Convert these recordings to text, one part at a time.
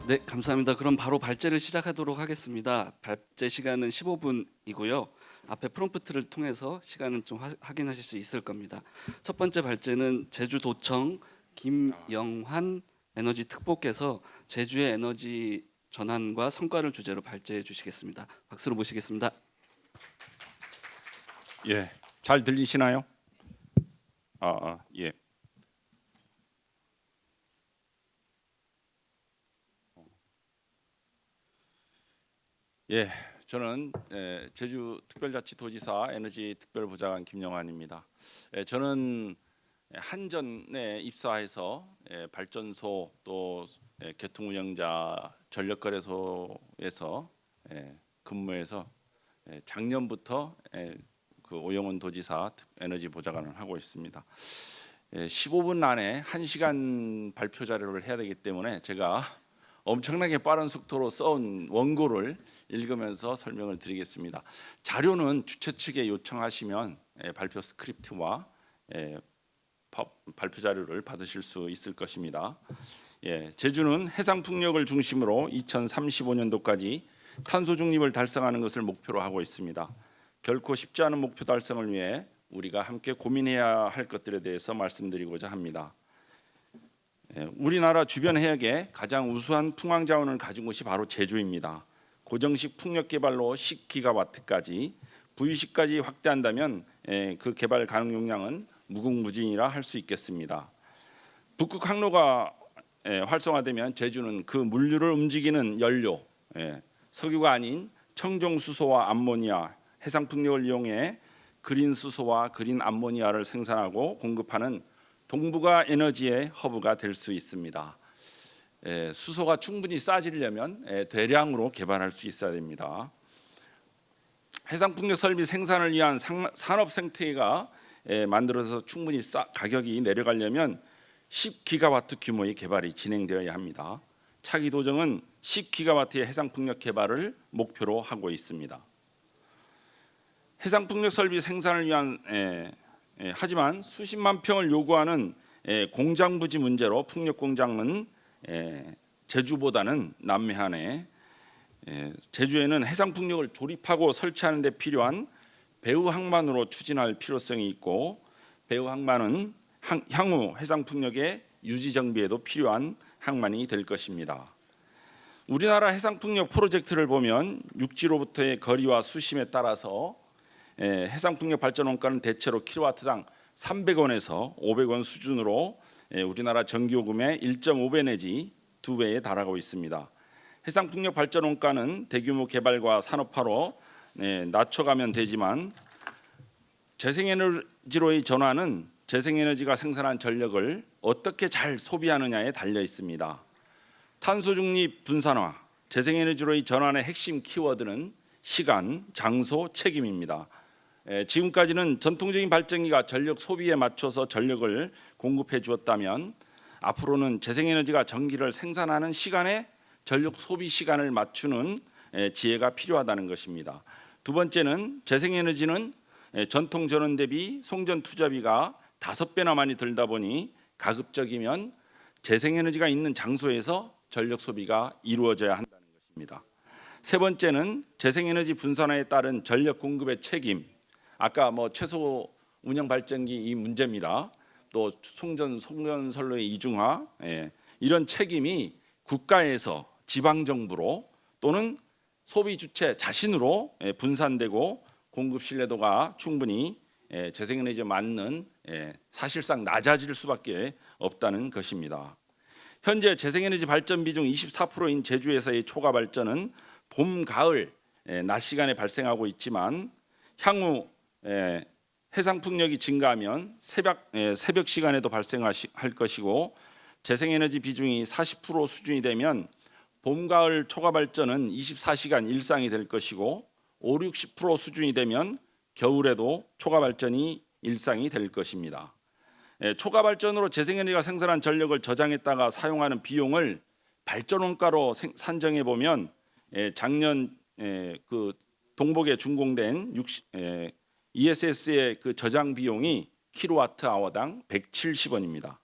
네, 감사합니다. 그럼 바로 발제를 시작하도록 하겠습니다. 발제 시간은 15분이고요. 앞에 프롬프트를 통해서 시간은 좀 확인하실 수 있을 겁니다. 첫 번째 발제는 제주도청 김영환 에너지 특보께서 제주의 에너지 전환과 성과를 주제로 발제해 주시겠습니다. 박수로 모시겠습니다. 예, 잘 들리시나요? 예. 예, 저는 제주특별자치도지사 에너지특별보좌관 김영환입니다. 저는 한전에 입사해서 발전소 또 개통운영자 전력거래소에서 근무해서 작년부터 그 오영훈 도지사 에너지보좌관을 하고 있습니다. 15분 안에 1시간 발표 자료를 해야 되기 때문에 제가 엄청나게 빠른 속도로 써온 원고를 읽으면서 설명을 드리겠습니다. 자료는 주최 측에 요청하시면 발표 스크립트와 발표 자료를 받으실 수 있을 것입니다. 제주는 해상 풍력을 중심으로 2035년도까지 탄소 중립을 달성하는 것을 목표로 하고 있습니다. 결코 쉽지 않은 목표 달성을 위해 우리가 함께 고민해야 할 것들에 대해서 말씀드리고자 합니다. 우리나라 주변 해역에 가장 우수한 풍황 자원을 가진 곳이 바로 제주입니다. 고정식 풍력 개발로 10기가와트까지 부유식까지 확대한다면 그 개발 가능 용량은 무궁무진이라 할 수 있겠습니다. 북극 항로가 활성화되면 제주는 그 물류를 움직이는 연료, 석유가 아닌 청정 수소와 암모니아, 해상 풍력을 이용해 그린 수소와 그린 암모니아를 생산하고 공급하는 동북아 에너지의 허브가 될 수 있습니다. 수소가 충분히 싸지려면 대량으로 개발할 수 있어야 됩니다. 해상 풍력 설비 생산을 위한 산업 생태계가 만들어서 충분히 가격이 내려가려면 10기가와트 규모의 개발이 진행되어야 합니다. 차기 도정은 10기가와트의 해상 풍력 개발을 목표로 하고 있습니다. 해상 풍력 설비 생산을 위한 하지만 수십만 평을 요구하는 공장 부지 문제로 풍력 공장은 제주보다는 남해안에 제주에는 해상 풍력을 조립하고 설치하는 데 필요한 배후 항만으로 추진할 필요성이 있고, 배후 항만은 향후 해상 풍력의 유지 정비에도 필요한 항만이 될 것입니다. 우리나라 해상 풍력 프로젝트를 보면 육지로부터의 거리와 수심에 따라서 해상 풍력 발전 원가는 대체로 킬로와트당 300원에서 500원 수준으로 우리나라 전기요금의 1.5배 내지 2배에 달하고 있습니다. 해상 풍력 발전 원가는 대규모 개발과 산업화로 낮춰가면 되지만 재생에너지로의 전환은 재생에너지가 생산한 전력을 어떻게 잘 소비하느냐에 달려 있습니다. 탄소 중립 분산화, 재생에너지로의 전환의 핵심 키워드는 시간, 장소, 책임입니다. 지금까지는 전통적인 발전기가 전력 소비에 맞춰서 전력을 공급해 주었다면 앞으로는 재생에너지가 전기를 생산하는 시간에 전력 소비 시간을 맞추는 지혜가 필요하다는 것입니다. 두 번째는 재생에너지는 전통 전원 대비 송전 투자비가 5배나 많이 들다 보니 가급적이면 재생에너지가 있는 장소에서 전력 소비가 이루어져야 한다는 것입니다. 세 번째는 재생에너지 분산화에 따른 전력 공급의 책임. 아까 최소 운영 발전기 이 문제입니다. 또 송전선로의 이중화, 이런 책임이 국가에서 지방 정부로 또는 소비 주체 자신으로 분산되고 공급 신뢰도가 충분히 재생에너지에 맞는 사실상 낮아질 수밖에 없다는 것입니다. 현재 재생에너지 발전 비중 24%인 제주에서의 초과 발전은 봄, 가을 낮 시간에 발생하고 있지만 향후 해상 풍력이 증가하면 새벽 시간에도 발생할 것이고, 재생에너지 비중이 40% 수준이 되면 봄, 가을 초과 발전은 24시간 일상이 될 것이고 5, 60% 수준이 되면 겨울에도 초과 발전이 일상이 될 것입니다. 초과 발전으로 재생에너지가 생산한 전력을 저장했다가 사용하는 비용을 발전 원가로 산정해 보면 작년 그 동복에 준공된 ESS의 그 저장 비용이 킬로와트 아워당 170원입니다.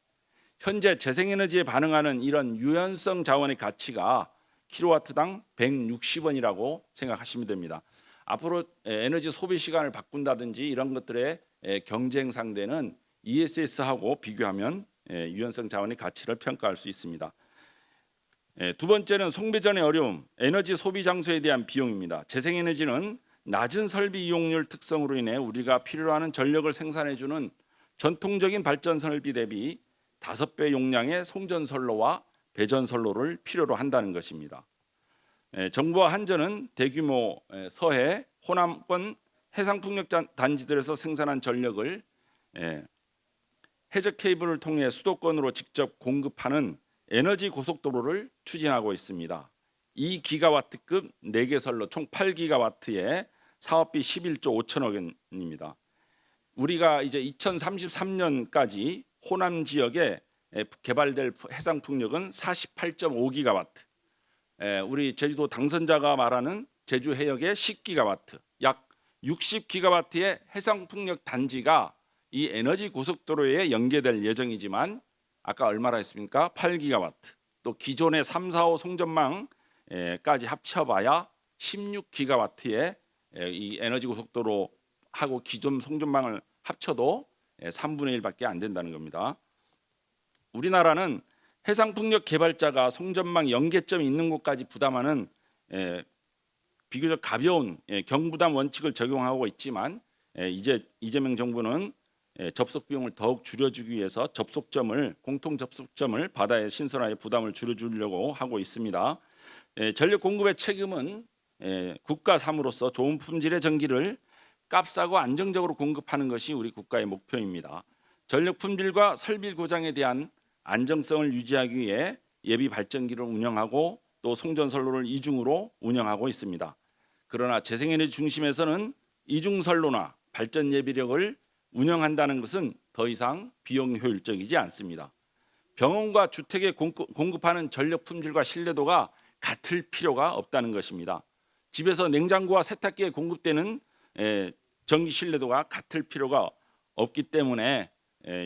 현재 재생에너지에 반응하는 이런 유연성 자원의 가치가 킬로와트당 160원이라고 생각하시면 됩니다. 앞으로 에너지 소비 시간을 바꾼다든지 이런 것들의 경쟁 상대는 ESS하고 비교하면 유연성 자원의 가치를 평가할 수 있습니다. 두 번째는 송배전의 어려움, 에너지 소비 장소에 대한 비용입니다. 재생에너지는 낮은 설비 이용률 특성으로 인해 우리가 필요로 하는 전력을 생산해주는 전통적인 발전 설비 대비 5배 용량의 송전선로와 배전선로를 필요로 한다는 것입니다. 정부와 한전은 대규모 서해, 호남권 해상풍력 단지들에서 생산한 전력을 해저 케이블을 통해 수도권으로 직접 공급하는 에너지 고속도로를 추진하고 있습니다. 2기가와트급 4개 선로 총 8기가와트의 사업비 11조 5천억 원입니다. 우리가 이제 2033년까지 호남 지역에 개발될 해상 풍력은 48.5기가와트. 우리 제주도 당선자가 말하는 제주 해역의 10기가와트, 약 60기가와트의 해상 풍력 단지가 이 에너지 고속도로에 연계될 예정이지만 아까 얼마나 했습니까? 8기가와트. 또 기존의 3, 4, 5 송전망까지 합쳐봐야 16기가와트의 이 에너지 고속도로하고 기존 송전망을 합쳐도 3분의 1밖에 안 된다는 겁니다. 우리나라는 해상풍력 개발자가 송전망 연계점이 있는 곳까지 부담하는 비교적 가벼운 경부담 원칙을 적용하고 있지만 이제 이재명 정부는 접속 비용을 더욱 줄여주기 위해서 공통 접속점을 바다에 신설하여 부담을 줄여주려고 하고 있습니다. 전력 공급의 책임은 국가 삶으로서 좋은 품질의 전기를 값싸고 안정적으로 공급하는 것이 우리 국가의 목표입니다. 전력 품질과 설비 고장에 대한 안정성을 유지하기 위해 예비 발전기를 운영하고 또 송전선로를 이중으로 운영하고 있습니다. 그러나 재생에너지 중심에서는 이중선로나 발전 예비력을 운영한다는 것은 더 이상 비용 효율적이지 않습니다. 병원과 주택에 공급하는 전력 품질과 신뢰도가 같을 필요가 없다는 것입니다. 집에서 냉장고와 세탁기에 공급되는 전기 신뢰도가 같을 필요가 없기 때문에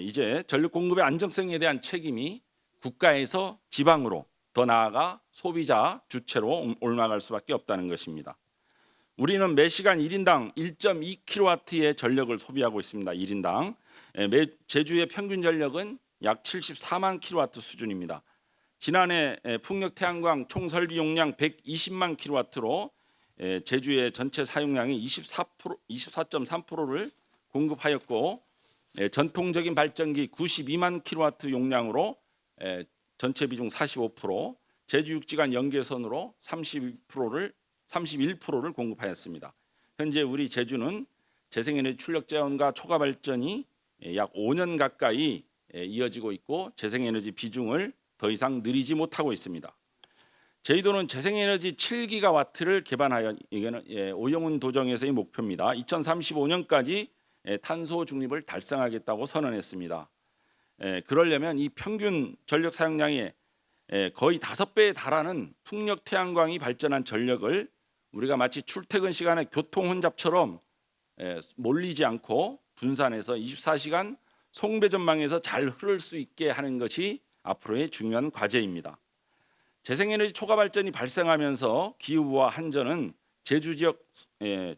이제 전력 공급의 안정성에 대한 책임이 국가에서 지방으로 더 나아가 소비자 주체로 옮아갈 수밖에 없다는 것입니다. 우리는 매시간 1인당 1.2kW의 전력을 소비하고 있습니다. 1인당. 제주의 평균 전력은 약 74만 kW 수준입니다. 지난해 풍력 태양광 총 설비 용량 120만 kW로 제주의 전체 사용량의 24.3%를 공급하였고 전통적인 발전기 92만 kW 용량으로 전체 비중 45%, 제주 육지간 연계선으로 31%를 공급하였습니다. 현재 우리 제주는 재생에너지 출력 재원과 초과 발전이 약 5년 가까이 이어지고 있고 재생에너지 비중을 더 이상 늘리지 못하고 있습니다. 제주도는 재생에너지 7기가와트를 개발하여 이거는 오영훈 도정에서의 목표입니다. 2035년까지 탄소 중립을 달성하겠다고 선언했습니다. 그러려면 이 평균 전력 사용량의 거의 5배에 달하는 풍력 태양광이 발전한 전력을 우리가 마치 출퇴근 시간에 교통 혼잡처럼 몰리지 않고 분산해서 24시간 송배전망에서 잘 흐를 수 있게 하는 것이 앞으로의 중요한 과제입니다. 재생에너지 초과 발전이 발생하면서 기후부와 한전은 제주 지역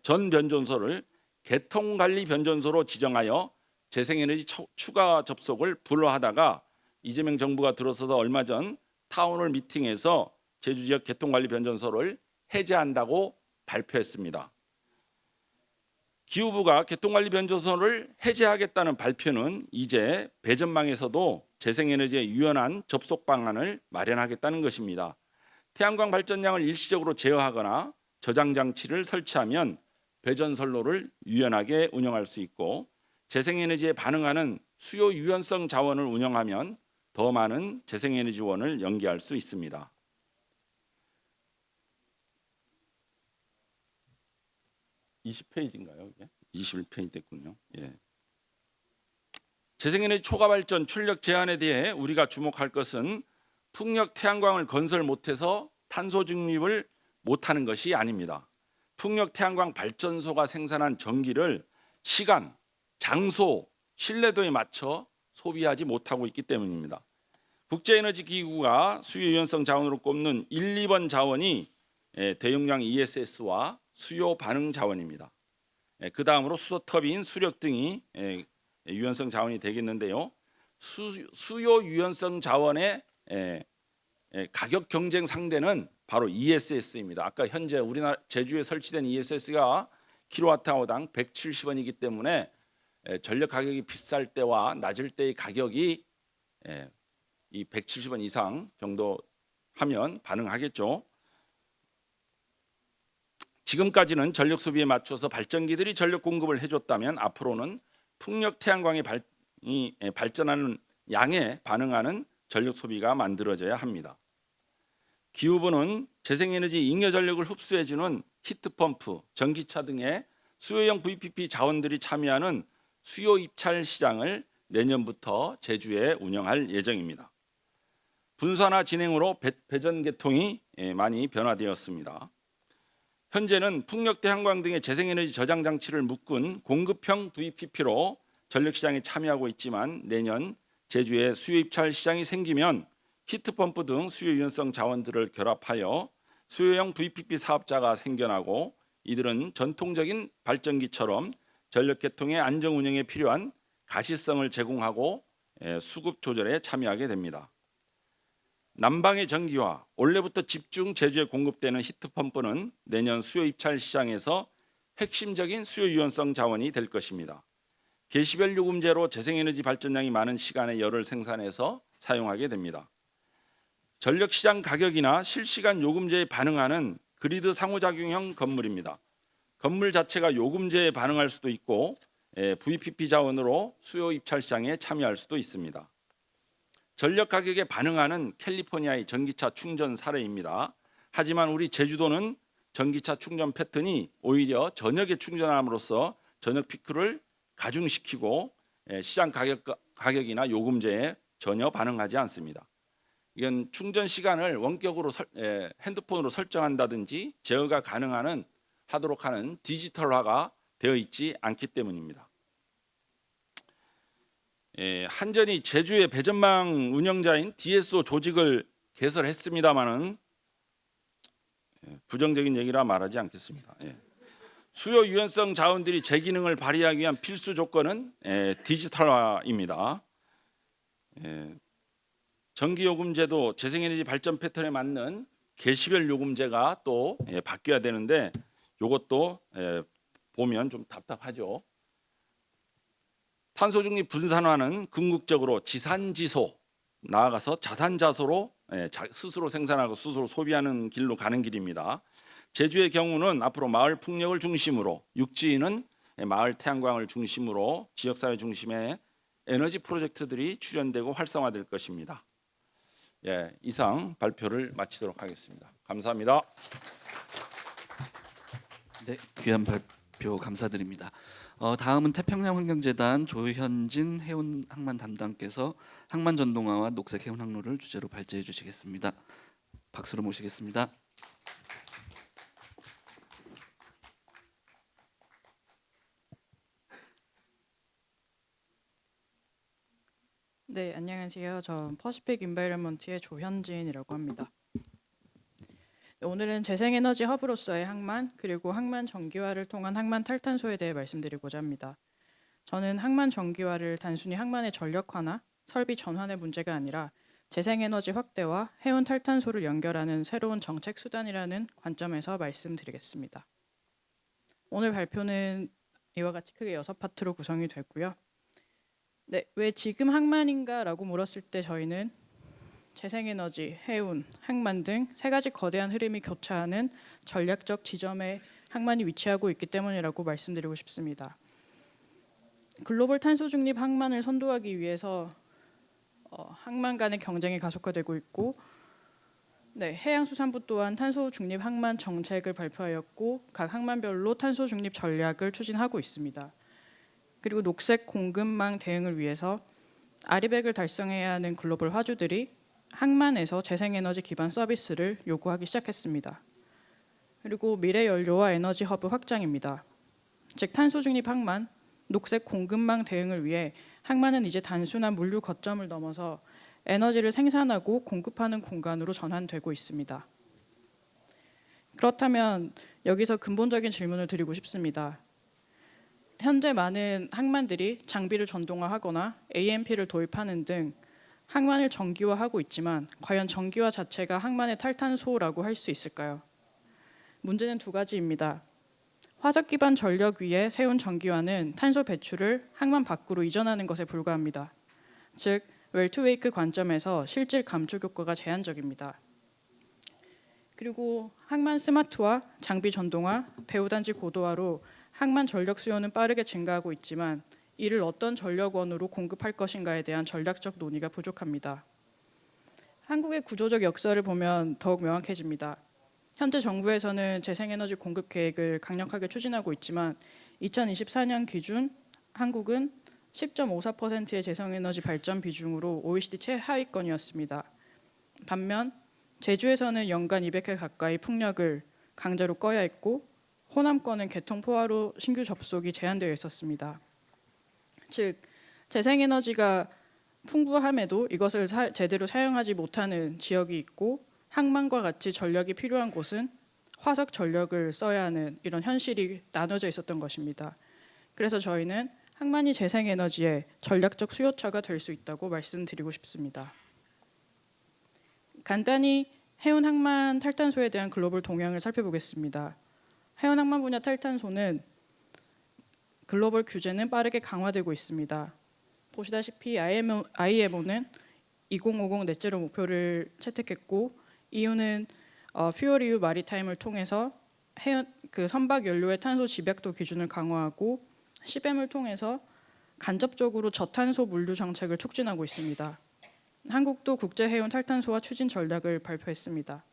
전 변전소를 개통관리 변전소로 지정하여 재생에너지 추가 접속을 불허하다가 이재명 정부가 들어서서 얼마 전 타운홀 미팅에서 제주 지역 개통관리 변전소를 해제한다고 발표했습니다. 기후부가 개통관리 변전소를 해제하겠다는 발표는 이제 배전망에서도 재생에너지에 유연한 접속 방안을 마련하겠다는 것입니다. 태양광 발전량을 일시적으로 제어하거나 저장 장치를 설치하면 배전선로를 유연하게 운영할 수 있고 재생에너지에 반응하는 수요 유연성 자원을 운영하면 더 많은 재생에너지원을 연계할 수 있습니다. 20페이지인가요? 이게? 21페이지 됐군요. 재생에너지 초과 발전 출력 제한에 대해 우리가 주목할 것은 풍력 태양광을 건설 못해서 탄소 중립을 못하는 것이 아닙니다. 풍력 태양광 발전소가 생산한 전기를 시간, 장소, 신뢰도에 맞춰 소비하지 못하고 있기 때문입니다. 국제에너지기구가 수요 유연성 자원으로 꼽는 1, 2번 자원이 대용량 ESS와 수요 반응 자원입니다. 그 다음으로 수소 터빈, 수력 등이 유연성 자원이 되겠는데요. 수요 유연성 자원의 가격 경쟁 상대는 바로 ESS입니다. 아까 현재 우리나라 제주에 설치된 ESS가 킬로와트아워당 170원이기 때문에 전력 가격이 비쌀 때와 낮을 때의 가격이 이 170원 이상 정도 하면 반응하겠죠. 지금까지는 전력 소비에 맞춰서 발전기들이 전력 공급을 해줬다면 앞으로는 풍력 태양광이 발전하는 양에 반응하는 전력 소비가 만들어져야 합니다. 기후부는 재생에너지 잉여 전력을 흡수해주는 히트펌프, 전기차 등의 수요형 VPP 자원들이 참여하는 수요 입찰 시장을 내년부터 제주에 운영할 예정입니다. 분산화 진행으로 배전 계통이 많이 변화되었습니다. 현재는 풍력 태양광 등의 재생에너지 저장 장치를 묶은 공급형 VPP로 전력시장에 참여하고 있지만 내년 제주에 수요 입찰 시장이 생기면 히트펌프 등 수요 유연성 자원들을 결합하여 수요형 VPP 사업자가 생겨나고 이들은 전통적인 발전기처럼 전력 계통의 안정 운영에 필요한 가시성을 제공하고 수급 조절에 참여하게 됩니다. 남방의 전기와 올해부터 집중 제주에 공급되는 히트펌프는 내년 수요 입찰 시장에서 핵심적인 수요 유연성 자원이 될 것입니다. 개시별 요금제로 재생에너지 발전량이 많은 시간에 열을 생산해서 사용하게 됩니다. 전력시장 가격이나 실시간 요금제에 반응하는 그리드 상호작용형 건물입니다. 건물 자체가 요금제에 반응할 수도 있고 VPP 자원으로 수요 입찰 시장에 참여할 수도 있습니다. 전력 가격에 반응하는 캘리포니아의 전기차 충전 사례입니다. 하지만 우리 제주도는 전기차 충전 패턴이 오히려 저녁에 충전함으로써 저녁 피크를 가중시키고 시장 가격이나 요금제에 전혀 반응하지 않습니다. 이건 충전 시간을 원격으로 핸드폰으로 설정한다든지 제어가 하도록 하는 디지털화가 되어 있지 않기 때문입니다. 한전이 제주의 배전망 운영자인 DSO 조직을 개설했습니다마는 부정적인 얘기라 말하지 않겠습니다. 수요 유연성 자원들이 제 기능을 발휘하기 위한 필수 조건은 디지털화입니다. 전기요금제도 재생에너지 발전 패턴에 맞는 개시별 요금제가 또 바뀌어야 되는데 이것도 보면 좀 답답하죠. 탄소중립 분산화는 궁극적으로 지산지소 나아가서 자산자소로 스스로 생산하고 스스로 소비하는 길로 가는 길입니다. 제주의 경우는 앞으로 마을 풍력을 중심으로 육지는 마을 태양광을 중심으로 지역사회 중심의 에너지 프로젝트들이 출연되고 활성화될 것입니다. 이상 발표를 마치도록 하겠습니다. 감사합니다. 네, 귀한 발표 감사드립니다. 다음은 태평양 환경재단 조현진 해운 항만 담당께서 항만 전동화와 녹색 해운 항로를 주제로 발제해 주시겠습니다. 박수로 모시겠습니다. 네, 안녕하세요. 전 퍼시픽 인바이러먼트의 조현진이라고 합니다. 오늘은 재생에너지 허브로서의 항만 그리고 항만 정기화를 통한 항만 탈탄소에 대해 말씀드리고자 합니다. 저는 항만 정기화를 단순히 항만의 전력화나 설비 전환의 문제가 아니라 재생에너지 확대와 해운 탈탄소를 연결하는 새로운 정책 수단이라는 관점에서 말씀드리겠습니다. 오늘 발표는 이와 같이 크게 6파트로 구성이 되고요. 네, 왜 지금 항만인가라고 물었을 때 저희는 재생에너지, 해운, 항만 등 3가지 거대한 흐름이 교차하는 전략적 지점에 항만이 위치하고 있기 때문이라고 말씀드리고 싶습니다. 글로벌 탄소 중립 항만을 선도하기 위해서 항만 간의 경쟁이 가속화되고 있고 해양수산부 또한 탄소 중립 항만 정책을 발표하였고 각 항만별로 탄소 중립 전략을 추진하고 있습니다. 그리고 녹색 공급망 대응을 위해서 아리백을 달성해야 하는 글로벌 화주들이 항만에서 재생에너지 기반 서비스를 요구하기 시작했습니다. 그리고 미래 연료와 에너지 허브 확장입니다. 즉 탄소 중립 항만, 녹색 공급망 대응을 위해 항만은 이제 단순한 물류 거점을 넘어서 에너지를 생산하고 공급하는 공간으로 전환되고 있습니다. 그렇다면 여기서 근본적인 질문을 드리고 싶습니다. 현재 많은 항만들이 장비를 전동화하거나 AMP를 도입하는 등 항만을 정기화하고 있지만 과연 정기화 자체가 항만의 탈탄소라고 할 수 있을까요? 문제는 두 가지입니다. 화석 기반 전력 위에 세운 전기화는 탄소 배출을 항만 밖으로 이전하는 것에 불과합니다. 즉, 웰투웨이크 관점에서 실질 감축 효과가 제한적입니다. 그리고 항만 스마트화, 장비 전동화, 배후단지 고도화로 항만 전력 수요는 빠르게 증가하고 있지만 이를 어떤 전력원으로 공급할 것인가에 대한 전략적 논의가 부족합니다. 한국의 구조적 역사를 보면 더욱 명확해집니다. 현재 정부에서는 재생에너지 공급 계획을 강력하게 추진하고 있지만 2024년 기준 한국은 10.54%의 재생에너지 발전 비중으로 OECD 최하위권이었습니다. 반면 제주에서는 연간 200회 가까이 풍력을 강제로 꺼야 했고 호남권은 개통 포화로 신규 접속이 제한되어 있었습니다. 즉, 재생에너지가 풍부함에도 이것을 제대로 사용하지 못하는 지역이 있고 항만과 같이 전력이 필요한 곳은 화석 전력을 써야 하는 이런 현실이 나눠져 있었던 것입니다. 그래서 저희는 항만이 재생에너지의 전략적 수요처가 될 수 있다고 말씀드리고 싶습니다. 간단히 해운 항만 탈탄소에 대한 글로벌 동향을 살펴보겠습니다. 해운 항만 분야 탈탄소는 글로벌 규제는 빠르게 강화되고 있습니다. 보시다시피 IMO는 2050 넷제로 목표를 채택했고 이유는 퓨얼 EU 마리타임을 통해서 선박 연료의 탄소 집약도 기준을 강화하고 CBAM을 통해서 간접적으로 저탄소 물류 정책을 촉진하고 있습니다. 한국도 국제 해운 탈탄소화 추진 전략을 발표했습니다.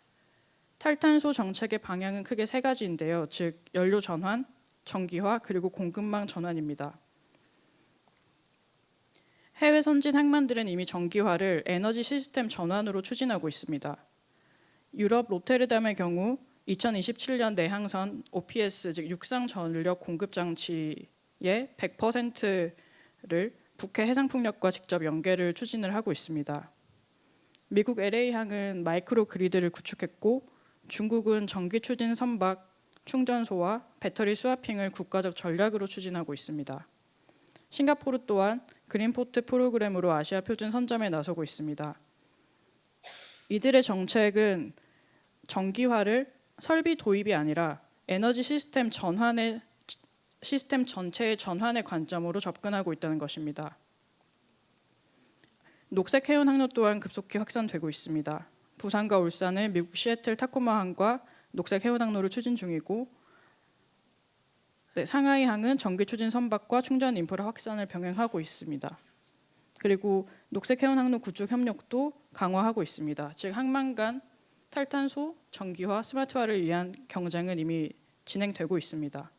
탈탄소 정책의 방향은 크게 세 가지인데요. 즉 연료 전환, 정기화, 그리고 공급망 전환입니다. 해외 선진 항만들은 이미 정기화를 에너지 시스템 전환으로 추진하고 있습니다. 유럽 로테르담의 경우 2027년 내항선 OPS 즉 육상 전력 공급 장치의 100%를 북해 해상풍력과 직접 연계를 추진을 하고 있습니다. 미국 LA항은 마이크로 그리드를 구축했고 중국은 전기 추진 선박, 충전소와 배터리 스와핑을 국가적 전략으로 추진하고 있습니다. 싱가포르 또한 그린포트 프로그램으로 아시아 표준 선점에 나서고 있습니다. 이들의 정책은 정기화를 설비 도입이 아니라 에너지 시스템 전체의 전환의 관점으로 접근하고 있다는 것입니다. 녹색 해운 항로 또한 급속히 확산되고 있습니다. 부산과 울산은 미국 시애틀 타코마항과 녹색 해운 항로를 추진 중이고 상하이항은 전기 추진 선박과 충전 인프라 확산을 병행하고 있습니다. 그리고 녹색 해운 항로 구축 협력도 강화하고 있습니다. 즉 항만 간 탈탄소, 정기화, 스마트화를 위한 경쟁은 이미 진행되고 있습니다.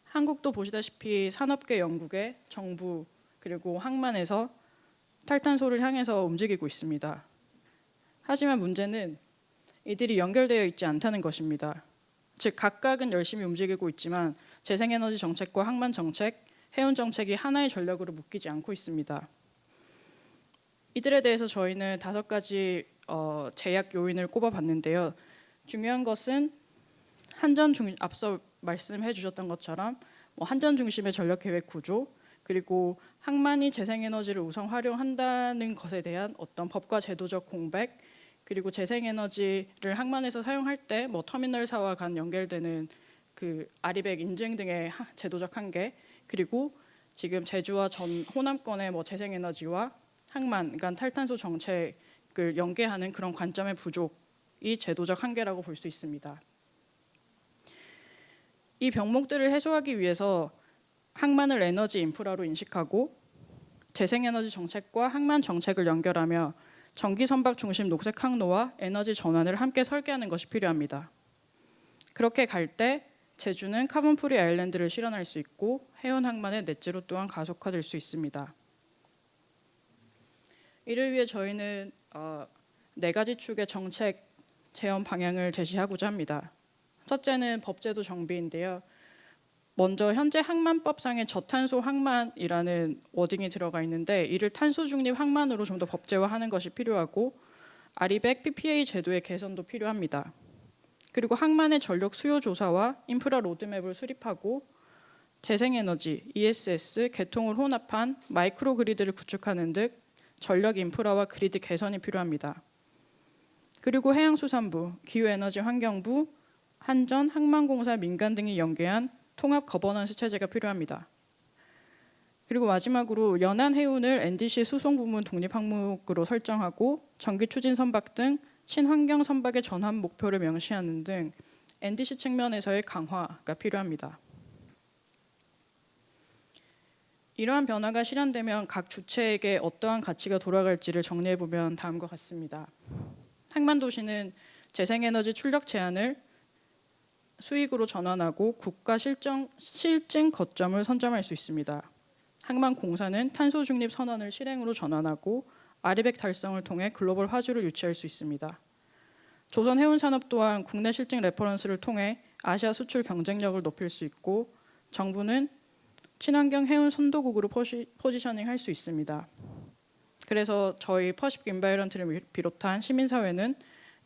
한국도 보시다시피 산업계 영국의 정부 그리고 항만에서 탈탄소를 향해서 움직이고 있습니다. 하지만 문제는 이들이 연결되어 있지 않다는 것입니다. 즉 각각은 열심히 움직이고 있지만 재생에너지 정책과 항만 정책, 해운 정책이 하나의 전략으로 묶이지 않고 있습니다. 이들에 대해서 저희는 5가지 제약 요인을 꼽아봤는데요. 중요한 것은 앞서 말씀해 주셨던 것처럼 한전 중심의 전력 계획 구조, 그리고 항만이 재생에너지를 우선 활용한다는 것에 대한 어떤 법과 제도적 공백, 그리고 재생에너지를 항만에서 사용할 때 터미널사와 간 연결되는 그 아리백 인증 등의 제도적 한계, 그리고 지금 제주와 호남권의 재생에너지와 항만 간 탈탄소 정책을 연계하는 그런 관점의 부족이 제도적 한계라고 볼 수 있습니다. 이 병목들을 해소하기 위해서 항만을 에너지 인프라로 인식하고 재생에너지 정책과 항만 정책을 연결하며 전기 선박 중심 녹색 항로와 에너지 전환을 함께 설계하는 것이 필요합니다. 그렇게 갈 때 제주는 카본 프리 아일랜드를 실현할 수 있고 해운 항만의 넷제로 또한 가속화될 수 있습니다. 이를 위해 저희는 4가지 축의 정책 재원 방향을 제시하고자 합니다. 첫째는 법제도 정비인데요. 먼저 현재 항만법상의 저탄소 항만이라는 워딩이 들어가 있는데 이를 탄소 중립 항만으로 좀 더 법제화하는 것이 필요하고 아리백 PPA 제도의 개선도 필요합니다. 그리고 항만의 전력 수요 조사와 인프라 로드맵을 수립하고 재생에너지, ESS, 개통을 혼합한 마이크로 그리드를 구축하는 등 전력 인프라와 그리드 개선이 필요합니다. 그리고 해양수산부, 기후에너지환경부, 한전, 항만공사, 민간 등이 연계한 통합 거버넌스 체제가 필요합니다. 그리고 마지막으로 연안 해운을 NDC 수송 부문 독립 항목으로 설정하고 전기 추진 선박 등 친환경 선박의 전환 목표를 명시하는 등 NDC 측면에서의 강화가 필요합니다. 이러한 변화가 실현되면 각 주체에게 어떠한 가치가 돌아갈지를 정리해 보면 다음과 같습니다. 항만도시는 재생에너지 출력 제한을 수익으로 전환하고 국가 실증 거점을 선점할 수 있습니다. 항만공사는 탄소 중립 선언을 실행으로 전환하고 아리백 달성을 통해 글로벌 화주를 유치할 수 있습니다. 조선 해운산업 또한 국내 실증 레퍼런스를 통해 아시아 수출 경쟁력을 높일 수 있고 정부는 친환경 해운 선도국으로 포지셔닝 할 수 있습니다. 그래서 저희 퍼시픽 인바이런트를 비롯한 시민사회는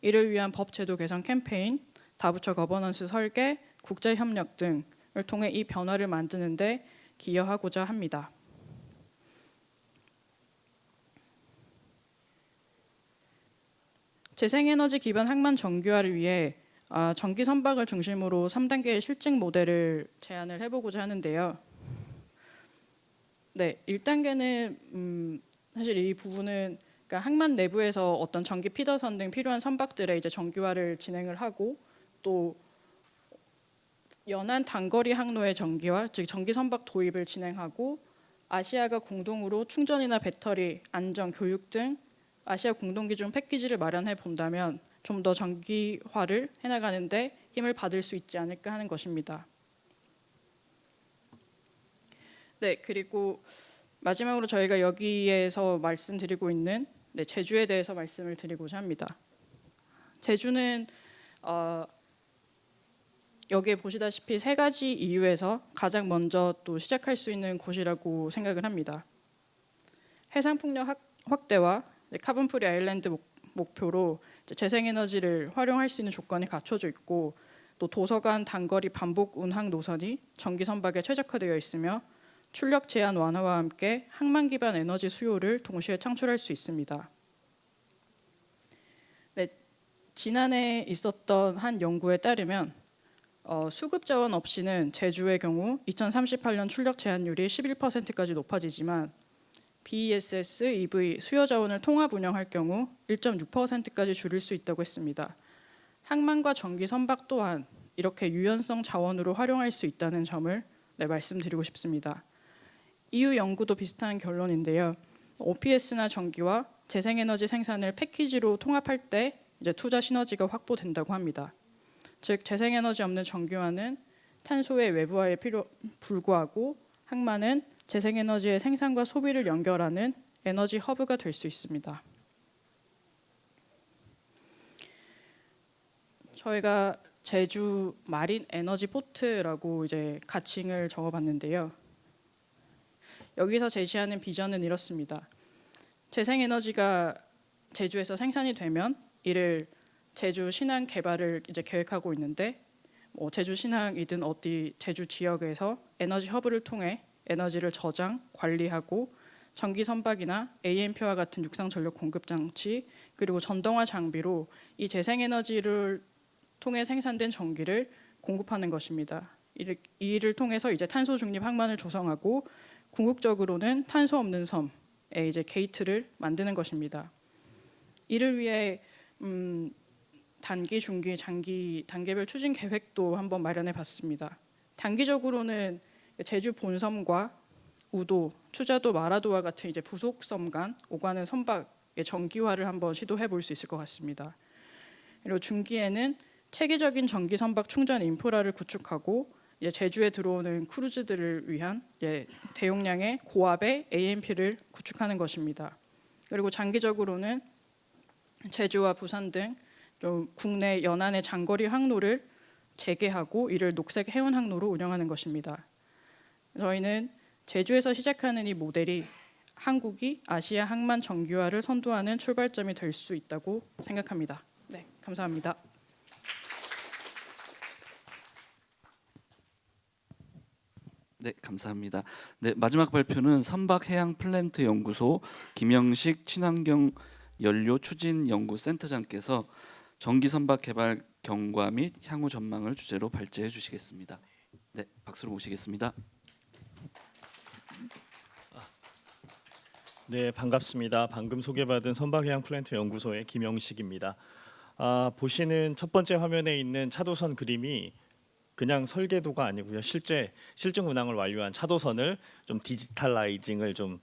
이를 위한 법 제도 개선 캠페인, 다부처 거버넌스 설계, 국제 협력 등을 통해 이 변화를 만드는 데 기여하고자 합니다. 재생에너지 기반 항만 정규화를 위해 전기 선박을 중심으로 3단계의 실증 모델을 제안을 해보고자 하는데요. 네, 1단계는 사실 이 부분은 그러니까 항만 내부에서 어떤 전기 피더선 등 필요한 선박들의 이제 정규화를 진행을 하고 또 연안 단거리 항로의 전기화, 즉 전기 선박 도입을 진행하고 아시아가 공동으로 충전이나 배터리, 안전, 교육 등 아시아 공동 기준 패키지를 마련해 본다면 좀 더 전기화를 해나가는데 힘을 받을 수 있지 않을까 하는 것입니다. 네, 그리고 마지막으로 저희가 여기에서 말씀드리고 있는 제주에 대해서 말씀을 드리고자 합니다. 제주는 여기에 보시다시피 세 가지 이유에서 가장 먼저 또 시작할 수 있는 곳이라고 생각을 합니다. 해상 풍력 확대와 카본 프리 아일랜드 목표로 재생에너지를 활용할 수 있는 조건이 갖춰져 있고 또 도서관 단거리 반복 운항 노선이 전기 선박에 최적화되어 있으며 출력 제한 완화와 함께 항만 기반 에너지 수요를 동시에 창출할 수 있습니다. 네, 지난해 있었던 한 연구에 따르면 수급 자원 없이는 제주의 경우 2038년 출력 제한율이 11%까지 높아지지만 BESS, EV 수요 자원을 통합 운영할 경우 1.6%까지 줄일 수 있다고 했습니다. 항만과 전기 선박 또한 이렇게 유연성 자원으로 활용할 수 있다는 점을 말씀드리고 싶습니다. EU 연구도 비슷한 결론인데요. OPS나 전기와 재생에너지 생산을 패키지로 통합할 때 이제 투자 시너지가 확보된다고 합니다. 즉 재생에너지 없는 전기화는 탄소의 외부화에 불구하고 항만은 재생에너지의 생산과 소비를 연결하는 에너지 허브가 될 수 있습니다. 저희가 제주 마린 에너지 포트라고 이제 가칭을 적어봤는데요. 여기서 제시하는 비전은 이렇습니다. 재생에너지가 제주에서 생산이 되면 이를 제주 신항 개발을 이제 계획하고 있는데 제주 신항이든 어디 제주 지역에서 에너지 허브를 통해 에너지를 저장, 관리하고 전기 선박이나 AMP와 같은 육상 전력 공급 장치 그리고 전동화 장비로 이 재생에너지를 통해 생산된 전기를 공급하는 것입니다. 이 일을 통해서 이제 탄소 중립 항만을 조성하고 궁극적으로는 탄소 없는 섬에 이제 게이트를 만드는 것입니다. 이를 위해 단기, 중기, 장기 단계별 추진 계획도 한번 마련해 봤습니다. 단기적으로는 제주 본섬과 우도, 추자도, 마라도와 같은 이제 부속 섬 간 오가는 선박의 전기화를 한번 시도해 볼 수 있을 것 같습니다. 그리고 중기에는 체계적인 전기 선박 충전 인프라를 구축하고 이제 제주에 들어오는 크루즈들을 위한 대용량의 고압의 AMP를 구축하는 것입니다. 그리고 장기적으로는 제주와 부산 등 좀 국내 연안의 장거리 항로를 재개하고 이를 녹색 해운 항로로 운영하는 것입니다. 저희는 제주에서 시작하는 이 모델이 한국이 아시아 항만 정규화를 선도하는 출발점이 될 수 있다고 생각합니다. 네, 감사합니다. 네, 감사합니다. 네, 마지막 발표는 선박해양플랜트연구소 김영식 친환경 연료 추진 연구센터장께서 전기 선박 개발 경과 및 향후 전망을 주제로 발제해 주시겠습니다. 네, 박수로 모시겠습니다. 네, 반갑습니다. 방금 소개받은 선박해양플랜트 연구소의 김영식입니다. 보시는 첫 번째 화면에 있는 차도선 그림이 그냥 설계도가 아니고요. 실제 실증 운항을 완료한 차도선을 좀 디지털라이징을 좀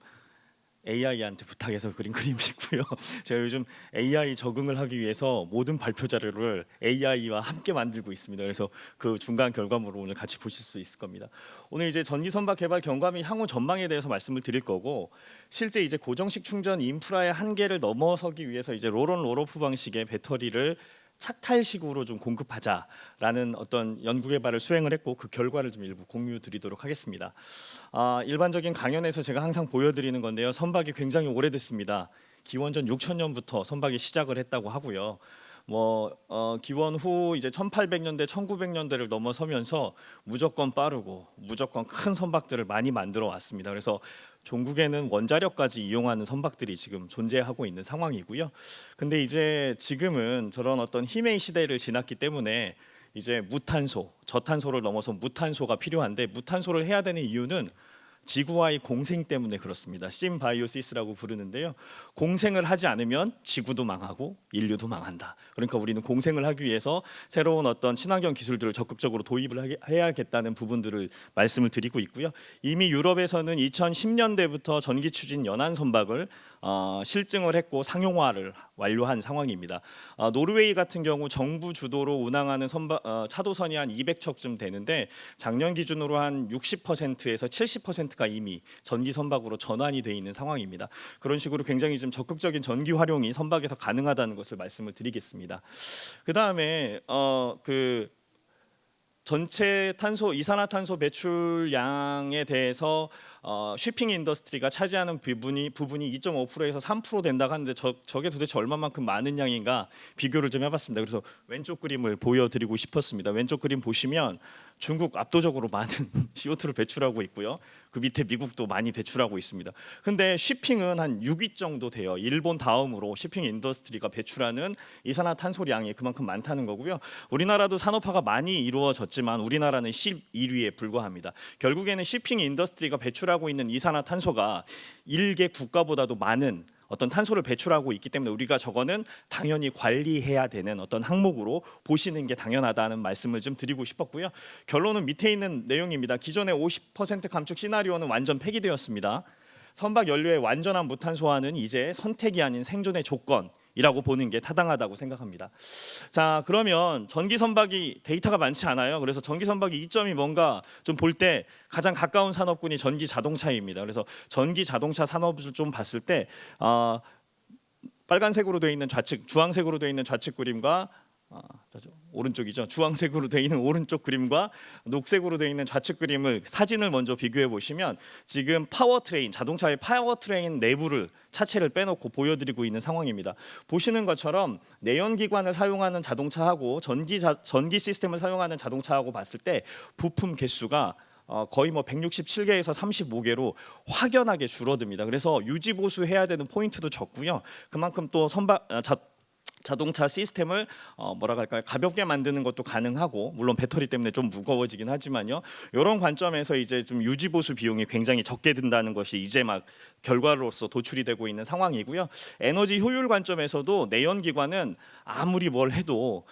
AI한테 부탁해서 그린 그림이고요. 제가 요즘 AI 적응을 하기 위해서 모든 발표 자료를 AI와 함께 만들고 있습니다. 그래서 그 중간 결과물을 오늘 같이 보실 수 있을 겁니다. 오늘 이제 전기 선박 개발 경과 및 향후 전망에 대해서 말씀을 드릴 거고, 실제 이제 고정식 충전 인프라의 한계를 넘어서기 위해서 이제 롤온 롤오프 방식의 배터리를 착탈식으로 좀 공급하자라는 어떤 연구 개발을 수행을 했고, 그 결과를 좀 일부 공유 드리도록 하겠습니다. 일반적인 강연에서 제가 항상 보여드리는 건데요. 선박이 굉장히 오래됐습니다. 기원전 6,000년부터 선박이 시작을 했다고 하고요. 기원 후 이제 1800년대, 1900년대를 넘어서면서 무조건 빠르고 무조건 큰 선박들을 많이 만들어 왔습니다. 그래서 종국에는 원자력까지 이용하는 선박들이 지금 존재하고 있는 상황이고요. 근데 이제 지금은 저런 어떤 힘의 시대를 지났기 때문에 이제 무탄소, 저탄소를 넘어서 무탄소가 필요한데, 무탄소를 해야 되는 이유는 지구와의 공생 때문에 그렇습니다. 심바이오시스라고 부르는데요. 공생을 하지 않으면 지구도 망하고 인류도 망한다. 그러니까 우리는 공생을 하기 위해서 새로운 어떤 친환경 기술들을 적극적으로 도입을 해야겠다는 부분들을 말씀을 드리고 있고요. 이미 유럽에서는 2010년대부터 전기 추진 연안 선박을 실증을 했고 상용화를 완료한 상황입니다. 노르웨이 같은 경우 정부 주도로 운항하는 차도선이 한 200척쯤 되는데, 작년 기준으로 한 60%에서 70%가 이미 전기 선박으로 전환이 돼 있는 상황입니다. 그런 식으로 굉장히 좀 적극적인 전기 활용이 선박에서 가능하다는 것을 말씀을 드리겠습니다. 그 다음에 전체 이산화탄소 배출량에 대해서 쉬핑 인더스트리가 차지하는 부분이 2.5%에서 3% 된다고 하는데, 저게 도대체 얼마만큼 많은 양인가 비교를 좀 해봤습니다. 그래서 왼쪽 그림을 보여드리고 싶었습니다. 왼쪽 그림 보시면 중국 압도적으로 많은 CO2를 배출하고 있고요. 그 밑에 미국도 많이 배출하고 있습니다. 근데 쉬핑은 한 6위 정도 돼요. 일본 다음으로 쉬핑 인더스트리가 배출하는 이산화탄소량이 그만큼 많다는 거고요. 우리나라도 산업화가 많이 이루어졌지만 우리나라는 11위에 불과합니다. 결국에는 쉬핑 인더스트리가 배출하고 있는 이산화탄소가 일개 국가보다도 많은 어떤 탄소를 배출하고 있기 때문에 우리가 저거는 당연히 관리해야 되는 어떤 항목으로 보시는 게 당연하다는 말씀을 좀 드리고 싶었고요. 결론은 밑에 있는 내용입니다. 기존의 50% 감축 시나리오는 완전 폐기되었습니다. 선박 연료의 완전한 무탄소화는 이제 선택이 아닌 생존의 조건이라고 보는 게 타당하다고 생각합니다. 자, 그러면 전기 선박이 데이터가 많지 않아요. 그래서 전기 선박의 이점이 뭔가 좀 볼 때 가장 가까운 산업군이 전기 자동차입니다. 그래서 전기 자동차 산업을 좀 봤을 때 빨간색으로 되어 있는 좌측, 주황색으로 되어 있는 좌측 그림과 오른쪽이죠. 주황색으로 되어 있는 오른쪽 그림과 녹색으로 되어 있는 좌측 그림을 사진을 먼저 비교해 보시면, 지금 파워트레인, 자동차의 파워트레인 내부를 차체를 빼놓고 보여드리고 있는 상황입니다. 보시는 것처럼 내연기관을 사용하는 자동차하고 전기 시스템을 사용하는 자동차하고 봤을 때 부품 개수가 거의 167개에서 35개로 확연하게 줄어듭니다. 그래서 유지 보수해야 되는 포인트도 적고요. 그만큼 또 자동차 시스템을 가볍게 만드는 것도 가능하고, 물론 배터리 때문에 좀 무거워지긴 하지만요. 이런 관점에서 이제 좀 유지 보수 비용이 굉장히 적게 든다는 것이 이제 막 결과로서 도출이 되고 있는 상황이고요. 에너지 효율 관점에서도 내연기관은 아무리 뭘 해도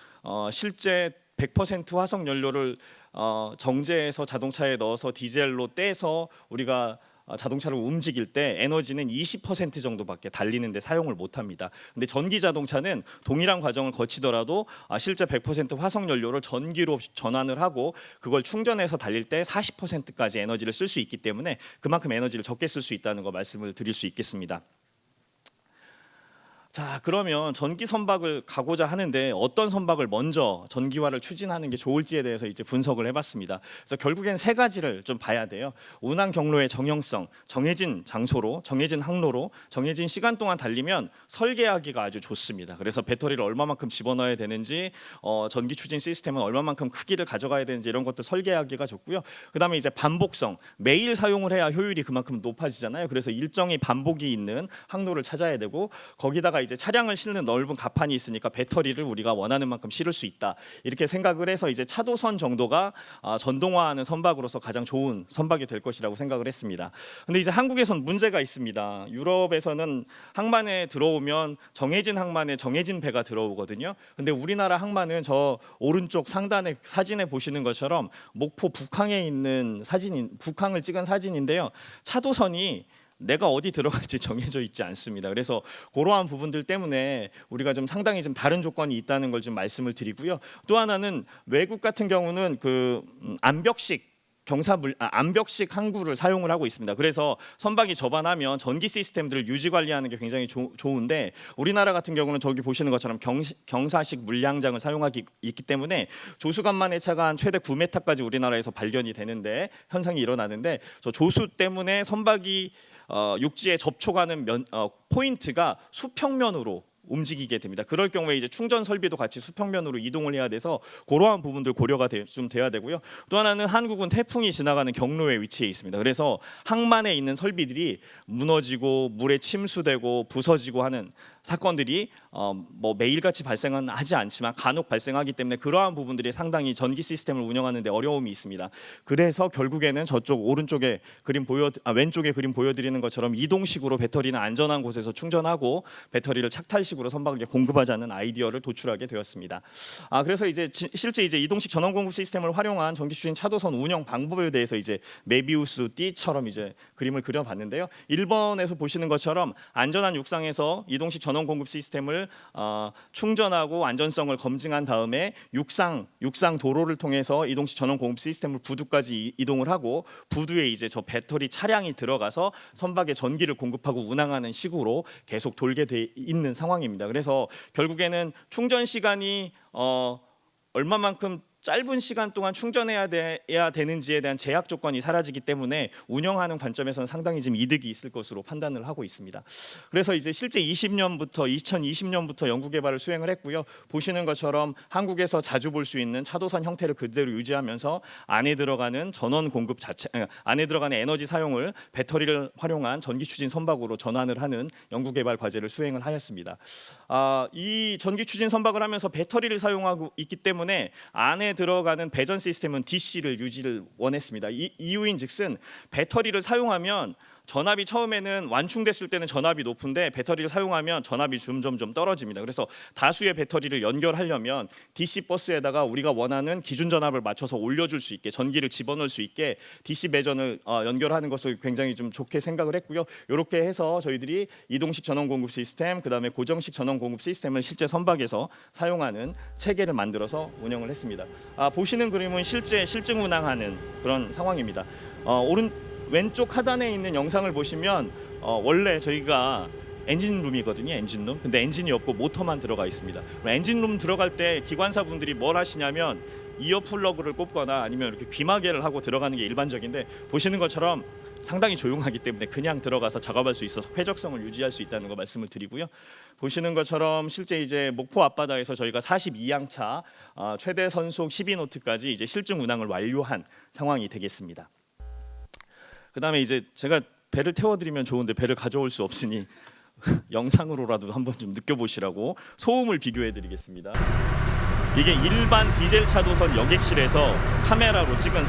실제 100% 화석 연료를 정제해서 자동차에 넣어서 디젤로 떼서 우리가 자동차를 움직일 때 에너지는 20% 정도밖에 달리는데 사용을 못합니다. 근데 전기 자동차는 동일한 과정을 거치더라도 실제 100% 화석 연료를 전기로 전환을 하고 그걸 충전해서 달릴 때 40%까지 에너지를 쓸 수 있기 때문에 그만큼 에너지를 적게 쓸 수 있다는 거 말씀을 드릴 수 있겠습니다. 자, 그러면 전기 선박을 가고자 하는데 어떤 선박을 먼저 전기화를 추진하는 게 좋을지에 대해서 이제 분석을 해봤습니다. 그래서 결국엔 세 가지를 좀 봐야 돼요. 운항 경로의 정형성, 정해진 장소로, 정해진 항로로, 정해진 시간 동안 달리면 설계하기가 아주 좋습니다. 그래서 배터리를 얼마만큼 집어넣어야 되는지, 전기 추진 시스템은 얼마만큼 크기를 가져가야 되는지 이런 것들 설계하기가 좋고요. 그다음에 이제 반복성, 매일 사용을 해야 효율이 그만큼 높아지잖아요. 그래서 일정이 반복이 있는 항로를 찾아야 되고, 거기다가 이제 차량을 실는 넓은 갑판이 있으니까 배터리를 우리가 원하는 만큼 실을 수 있다. 이렇게 생각을 해서 이제 차도선 정도가 전동화하는 선박으로서 가장 좋은 선박이 될 것이라고 생각을 했습니다. 근데 이제 한국에선 문제가 있습니다. 유럽에서는 항만에 들어오면 정해진 항만에 정해진 배가 들어오거든요. 근데 우리나라 항만은 저 오른쪽 상단에 사진에 보시는 것처럼 목포 북항에 있는 북항을 찍은 사진인데요. 차도선이 내가 어디 들어갈지 정해져 있지 않습니다. 그래서 그러한 부분들 때문에 우리가 좀 상당히 좀 다른 조건이 있다는 걸 좀 말씀을 드리고요. 또 하나는 외국 같은 경우는 그 암벽식 항구를 사용을 하고 있습니다. 그래서 선박이 접안하면 전기 시스템들을 유지 관리하는 게 굉장히 좋은데, 우리나라 같은 경우는 저기 보시는 것처럼 경사식 물량장을 사용하기 있기 때문에 조수간만의 차가 한 최대 9m까지 우리나라에서 발견이 되는데 현상이 일어나는데, 저 조수 때문에 선박이 육지에 접촉하는 포인트가 수평면으로 움직이게 됩니다. 그럴 경우에 이제 충전 설비도 같이 수평면으로 이동을 해야 돼서 그러한 부분들 고려가 좀 돼야 되고요. 또 하나는 한국은 태풍이 지나가는 경로에 위치해 있습니다. 그래서 항만에 있는 설비들이 무너지고 물에 침수되고 부서지고 하는 사건들이 뭐 매일같이 발생하지 않지만 간혹 발생하기 때문에 그러한 부분들이 상당히 전기 시스템을 운영하는 데 어려움이 있습니다. 그래서 결국에는 저쪽 오른쪽에 왼쪽에 그림 보여드리는 것처럼 이동식으로 배터리는 안전한 곳에서 충전하고 배터리를 착탈식으로 선박에게 공급하자는 아이디어를 도출하게 되었습니다. 그래서 이제 실제 이제 이동식 전원 공급 시스템을 활용한 전기 추진 차도선 운영 방법에 대해서 이제 메비우스 띠처럼 이제 그림을 그려봤는데요. 1번에서 보시는 것처럼 안전한 육상에서 이동식 전원 공급 시스템을 충전하고 안전성을 검증한 다음에 육상 도로를 통해서 이동식 전원 공급 시스템을 부두까지 이동을 하고, 부두에 이제 저 배터리 차량이 들어가서 선박에 전기를 공급하고 운항하는 식으로 계속 돌게 돼 있는 상황입니다. 그래서 결국에는 충전 시간이 얼마만큼 짧은 시간 동안 충전해야 되는지에 대한 제약 조건이 사라지기 때문에 운영하는 관점에서는 상당히 좀 이득이 있을 것으로 판단을 하고 있습니다. 그래서 이제 실제 2020년부터 연구 개발을 수행을 했고요. 보시는 것처럼 한국에서 자주 볼 수 있는 차도선 형태를 그대로 유지하면서 안에 들어가는 에너지 사용을 배터리를 활용한 전기 추진 선박으로 전환을 하는 연구 개발 과제를 수행을 하였습니다. 이 전기 추진 선박을 하면서 배터리를 사용하고 있기 때문에 안에 들어가는 배전 시스템은 DC를 유지를 원했습니다. 이유인즉슨 배터리를 사용하면 전압이 처음에는 완충됐을 때는 전압이 높은데 배터리를 사용하면 전압이 점점 떨어집니다. 그래서 다수의 배터리를 연결하려면 DC 버스에다가 우리가 원하는 기준 전압을 맞춰서 올려줄 수 있게, 전기를 집어넣을 수 있게 DC 배전을 연결하는 것을 굉장히 좀 좋게 생각을 했고요. 이렇게 해서 저희들이 이동식 전원 공급 시스템, 그다음에 고정식 전원 공급 시스템을 실제 선박에서 사용하는 체계를 만들어서 운영을 했습니다. 보시는 그림은 실제 실증 운항하는 그런 상황입니다. 왼쪽 하단에 있는 영상을 보시면 원래 저희가 엔진룸이거든요. 엔진룸. 근데 엔진이 없고 모터만 들어가 있습니다. 엔진룸 들어갈 때 기관사분들이 뭘 하시냐면 이어 플러그를 꼽거나 아니면 이렇게 귀마개를 하고 들어가는 게 일반적인데, 보시는 것처럼 상당히 조용하기 때문에 그냥 들어가서 작업할 수 있어서 쾌적성을 유지할 수 있다는 거 말씀을 드리고요. 보시는 것처럼 실제 이제 목포 앞바다에서 저희가 42항차 최대 선속 12노트까지 이제 실증 운항을 완료한 상황이 되겠습니다. 그다음에 이제 제가 배를 태워드리면 좋은데 배를 가져올 수 없으니 영상으로라도 한번 좀 느껴보시라고 소음을 비교해드리겠습니다. 이게 일반 디젤 차도선 여객실에서 카메라로 찍은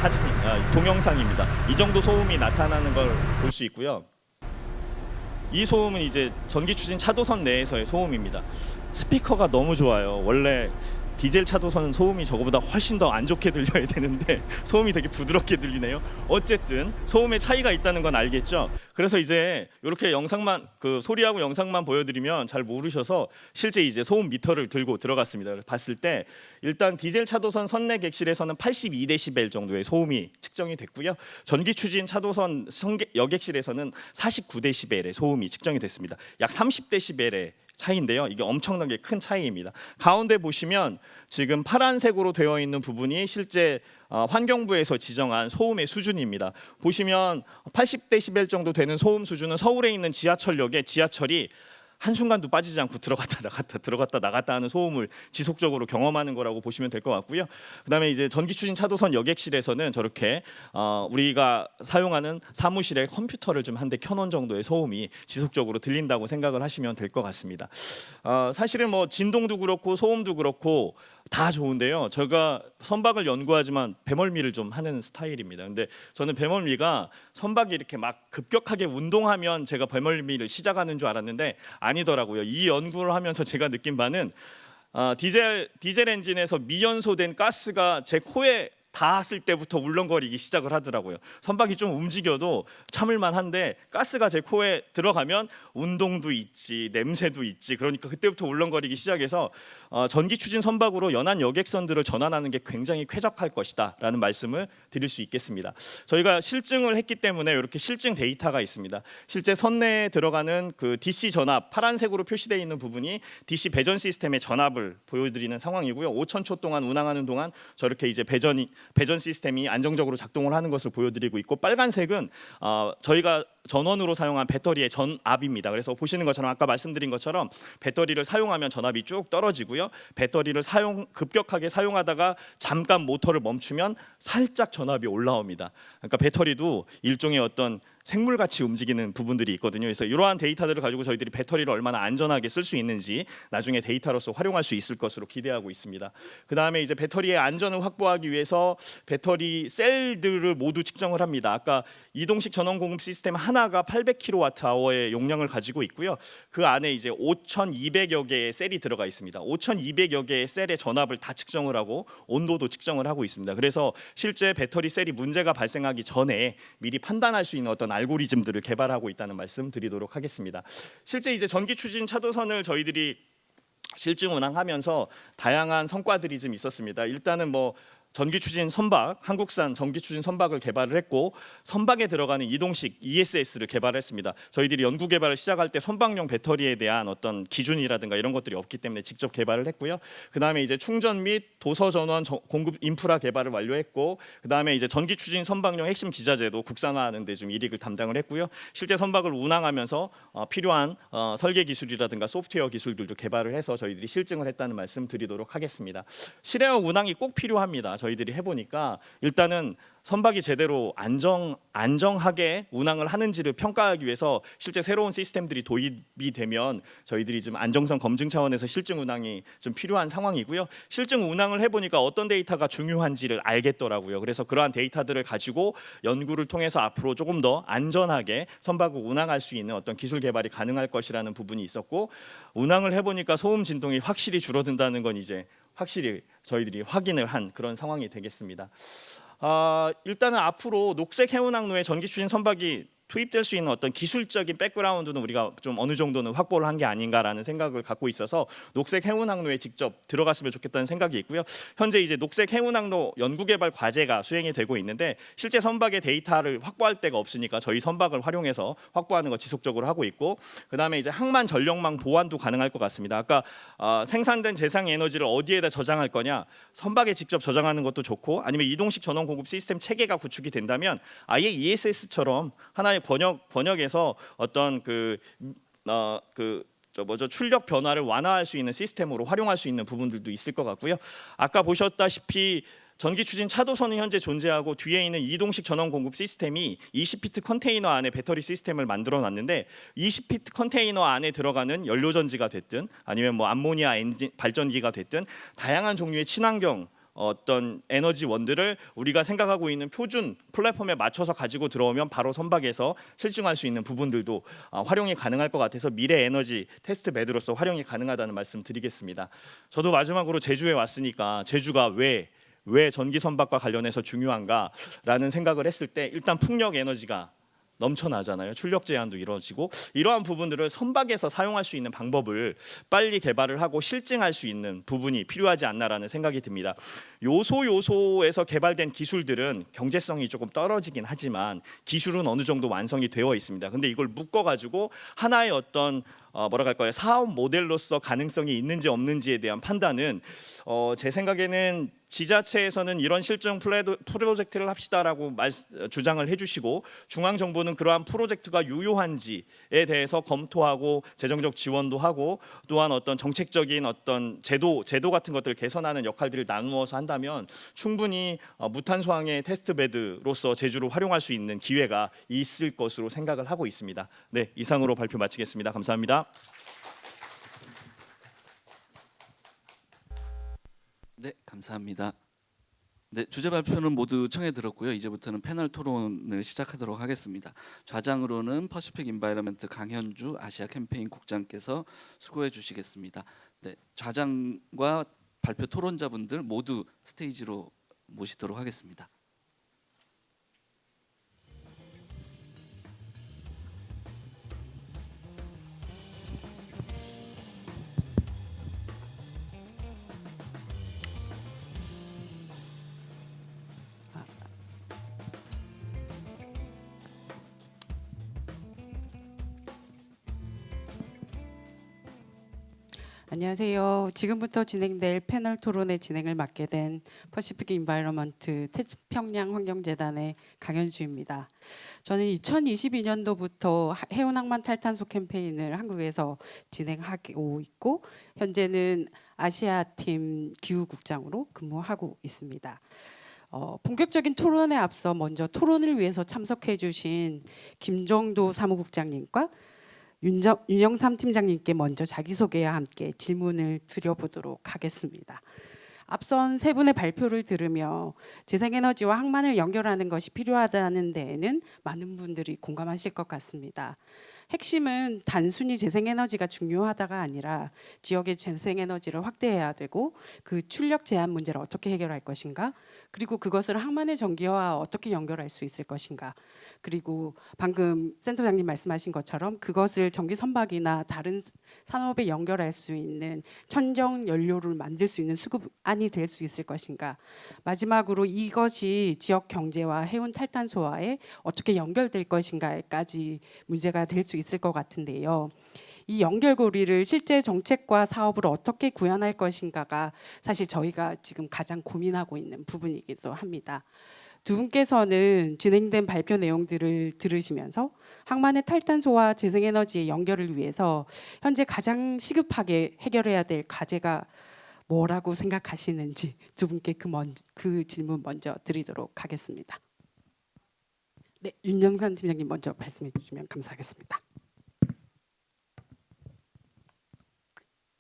동영상입니다. 이 정도 소음이 나타나는 걸 볼 수 있고요. 이 소음은 이제 전기 추진 차도선 내에서의 소음입니다. 스피커가 너무 좋아요. 원래 디젤 차도선은 소음이 저거보다 훨씬 더 안 좋게 들려야 되는데 소음이 되게 부드럽게 들리네요. 어쨌든 소음의 차이가 있다는 건 알겠죠. 그래서 이제 이렇게 영상만 소리하고 영상만 보여드리면 잘 모르셔서 실제 이제 소음 미터를 들고 들어갔습니다. 봤을 때 일단 디젤 차도선 선내 객실에서는 82dB 정도의 소음이 측정이 됐고요. 전기 추진 차도선 여객실에서는 49dB의 소음이 측정이 됐습니다. 약 30dB의 차이인데요. 이게 엄청나게 큰 차이입니다. 가운데 보시면 지금 파란색으로 되어 있는 부분이 실제 환경부에서 지정한 소음의 수준입니다. 보시면 80데시벨 정도 되는 소음 수준은 서울에 있는 지하철역에 지하철이 한순간도 빠지지 않고 들어갔다 나갔다 하는 소음을 지속적으로 경험하는 거라고 보시면 될 것 같고요. 그다음에 이제 전기 추진 차도선 여객실에서는 저렇게 우리가 사용하는 사무실에 컴퓨터를 좀 한 대 켜놓은 정도의 소음이 지속적으로 들린다고 생각을 하시면 될 것 같습니다. 사실은 뭐 진동도 그렇고 소음도 그렇고 다 좋은데요. 제가 선박을 연구하지만 배멀미를 좀 하는 스타일입니다. 근데 저는 배멀미가 선박이 이렇게 막 급격하게 운동하면 제가 배멀미를 시작하는 줄 알았는데 아니더라고요. 이 연구를 하면서 제가 느낀 바는 디젤 엔진에서 미연소된 가스가 제 코에 닿았을 때부터 울렁거리기 시작을 하더라고요. 선박이 좀 움직여도 참을만 한데 가스가 제 코에 들어가면 운동도 있지 냄새도 있지, 그러니까 그때부터 울렁거리기 시작해서 전기 추진 선박으로 연안 여객선들을 전환하는 게 굉장히 쾌적할 것이다 라는 말씀을 드릴 수 있겠습니다. 저희가 실증을 했기 때문에 이렇게 실증 데이터가 있습니다. 실제 선내에 들어가는 그 DC 전압, 파란색으로 표시되어 있는 부분이 DC 배전 시스템의 전압을 보여드리는 상황이고요. 5,000초 동안 운항하는 동안 저렇게 이제 배전 시스템이 안정적으로 작동을 하는 것을 보여드리고 있고, 빨간색은 저희가 전원으로 사용한 배터리의 전압입니다. 그래서 보시는 것처럼 아까 말씀드린 것처럼 배터리를 사용하면 전압이 쭉 떨어지고요. 배터리를 급격하게 사용하다가 잠깐 모터를 멈추면 살짝 전압이 올라옵니다. 그러니까 배터리도 일종의 어떤 생물같이 움직이는 부분들이 있거든요. 그래서 이러한 데이터들을 가지고 저희들이 배터리를 얼마나 안전하게 쓸 수 있는지 나중에 데이터로서 활용할 수 있을 것으로 기대하고 있습니다. 그 다음에 이제 배터리의 안전을 확보하기 위해서 배터리 셀들을 모두 측정을 합니다. 아까 이동식 전원 공급 시스템 하나가 800kWh의 용량을 가지고 있고요. 그 안에 이제 5,200여 개의 셀이 들어가 있습니다. 5,200여 개의 셀의 전압을 다 측정을 하고 온도도 측정을 하고 있습니다. 그래서 실제 배터리 셀이 문제가 발생하기 전에 미리 판단할 수 있는 어떤 알고리즘들을 개발하고 있다는 말씀 드리도록 하겠습니다. 실제 이제 전기 추진 차도선을 저희들이 실증 운항하면서 다양한 성과들이 좀 있었습니다. 일단은 뭐 전기 추진 선박, 한국산 전기 추진 선박을 개발을 했고, 선박에 들어가는 이동식 ESS를 개발했습니다. 저희들이 연구 개발을 시작할 때 선박용 배터리에 대한 어떤 기준이라든가 이런 것들이 없기 때문에 직접 개발을 했고요. 그다음에 이제 충전 및 도서 전원 공급 인프라 개발을 완료했고, 그다음에 이제 전기 추진 선박용 핵심 기자재도 국산화하는 데 좀 일익을 담당을 했고요. 실제 선박을 운항하면서 필요한 설계 기술이라든가 소프트웨어 기술들도 개발을 해서 저희들이 실증을 했다는 말씀 드리도록 하겠습니다. 실외화 운항이 꼭 필요합니다. 저희들이 해보니까 일단은 선박이 제대로 안정하게 운항을 하는지를 평가하기 위해서 실제 새로운 시스템들이 도입이 되면 저희들이 좀 안정성 검증 차원에서 실증 운항이 좀 필요한 상황이고요. 실증 운항을 해보니까 어떤 데이터가 중요한지를 알겠더라고요. 그래서 그러한 데이터들을 가지고 연구를 통해서 앞으로 조금 더 안전하게 선박을 운항할 수 있는 어떤 기술 개발이 가능할 것이라는 부분이 있었고, 운항을 해보니까 소음 진동이 확실히 줄어든다는 건 이제 확실히 저희들이 확인을 한 그런 상황이 되겠습니다. 일단은 앞으로 녹색 해운항로에 전기 추진 선박이 투입될 수 있는 어떤 기술적인 백그라운드는 우리가 좀 어느 정도는 확보를 한 게 아닌가라는 생각을 갖고 있어서 녹색 해운항로에 직접 들어갔으면 좋겠다는 생각이 있고요. 현재 이제 녹색 해운항로 연구개발 과제가 수행이 되고 있는데, 실제 선박의 데이터를 확보할 데가 없으니까 저희 선박을 활용해서 확보하는 거 지속적으로 하고 있고, 그다음에 이제 항만 전력망 보완도 가능할 것 같습니다. 아까 생산된 재생 에너지를 어디에다 저장할 거냐, 선박에 직접 저장하는 것도 좋고, 아니면 이동식 전원 공급 시스템 체계가 구축이 된다면 아예 ESS처럼 하나의 번역에서 어떤 출력 변화를 완화할 수 있는 시스템으로 활용할 수 있는 부분들도 있을 것 같고요. 아까 보셨다시피 전기 추진 차도선은 현재 존재하고 뒤에 있는 이동식 전원 공급 시스템이 20피트 컨테이너 안에 배터리 시스템을 만들어 놨는데, 20피트 컨테이너 안에 들어가는 연료 전지가 됐든 아니면 뭐 암모니아 엔진 발전기가 됐든 다양한 종류의 친환경 어떤 에너지원들을 우리가 생각하고 있는 표준 플랫폼에 맞춰서 가지고 들어오면 바로 선박에서 실증할 수 있는 부분들도 활용이 가능할 것 같아서 미래 에너지 테스트 베드로서 활용이 가능하다는 말씀 드리겠습니다. 저도 마지막으로 제주에 왔으니까 제주가 왜 전기 선박과 관련해서 중요한가라는 생각을 했을 때, 일단 풍력 에너지가 넘쳐나잖아요. 출력 제한도 이루어지고, 이러한 부분들을 선박에서 사용할 수 있는 방법을 빨리 개발을 하고 실증할 수 있는 부분이 필요하지 않나라는 생각이 듭니다. 요소에서 개발된 기술들은 경제성이 조금 떨어지긴 하지만 기술은 어느 정도 완성이 되어 있습니다. 근데 이걸 묶어가지고 하나의 어떤 뭐라 할까요? 사업 모델로서 가능성이 있는지 없는지에 대한 판단은 제 생각에는 지자체에서는 이런 실증 프로젝트를 합시다라고 주장을 해주시고 중앙정부는 그러한 프로젝트가 유효한지에 대해서 검토하고 재정적 지원도 하고 또한 어떤 정책적인 어떤 제도 같은 것들을 개선하는 역할들을 나누어서 한다면 충분히 무탄소항의 테스트베드로서 제주를 활용할 수 있는 기회가 있을 것으로 생각을 하고 있습니다. 네, 이상으로 발표 마치겠습니다. 감사합니다. 네, 감사합니다. 네, 주제 발표는 모두 청해 들었고요. 이제부터는 패널 토론을 시작하도록 하겠습니다. 좌장으로는 퍼시픽 인바이러먼트 강현주 아시아 캠페인 국장께서 수고해 주시겠습니다. 네, 좌장과 발표 토론자분들 모두 스테이지로 모시도록 하겠습니다. 안녕하세요. 지금부터 진행될 패널 토론의 진행을 맡게 된 퍼시픽 인바이러먼트 태평양 환경재단의 강현주입니다. 저는 2022년도부터 해운 항만 탈탄소 캠페인을 한국에서 진행하고 있고 현재는 아시아팀 기후국장으로 근무하고 있습니다. 본격적인 토론에 앞서 먼저 토론을 위해서 참석해 주신 김정도 사무국장님과 윤영삼 팀장님께 먼저 자기소개와 함께 질문을 드려보도록 하겠습니다. 앞선 세 분의 발표를 들으며 재생에너지와 항만을 연결하는 것이 필요하다는 데에는 많은 분들이 공감하실 것 같습니다. 핵심은 단순히 재생에너지가 중요하다가 아니라 지역의 재생에너지를 확대해야 되고 그 출력 제한 문제를 어떻게 해결할 것인가, 그리고 그것을 항만의 전기와 어떻게 연결할 수 있을 것인가, 그리고 방금 센터장님 말씀하신 것처럼 그것을 전기 선박이나 다른 산업에 연결할 수 있는 천정 연료를 만들 수 있는 수급안이 될 수 있을 것인가, 마지막으로 이것이 지역 경제와 해운 탈탄소와에 어떻게 연결될 것인가까지 문제가 될 수 있을 것 같은데요. 이 연결고리를 실제 정책과 사업으로 어떻게 구현할 것인가가 사실 저희가 지금 가장 고민하고 있는 부분이기도 합니다. 두 분께서는 진행된 발표 내용들을 들으시면서 항만의 탈탄소와 재생에너지의 연결을 위해서 현재 가장 시급하게 해결해야 될 과제가 뭐라고 생각하시는지 두 분께 그 질문 먼저 드리도록 하겠습니다. 네, 윤영삼 팀장님 먼저 말씀해 주시면 감사하겠습니다.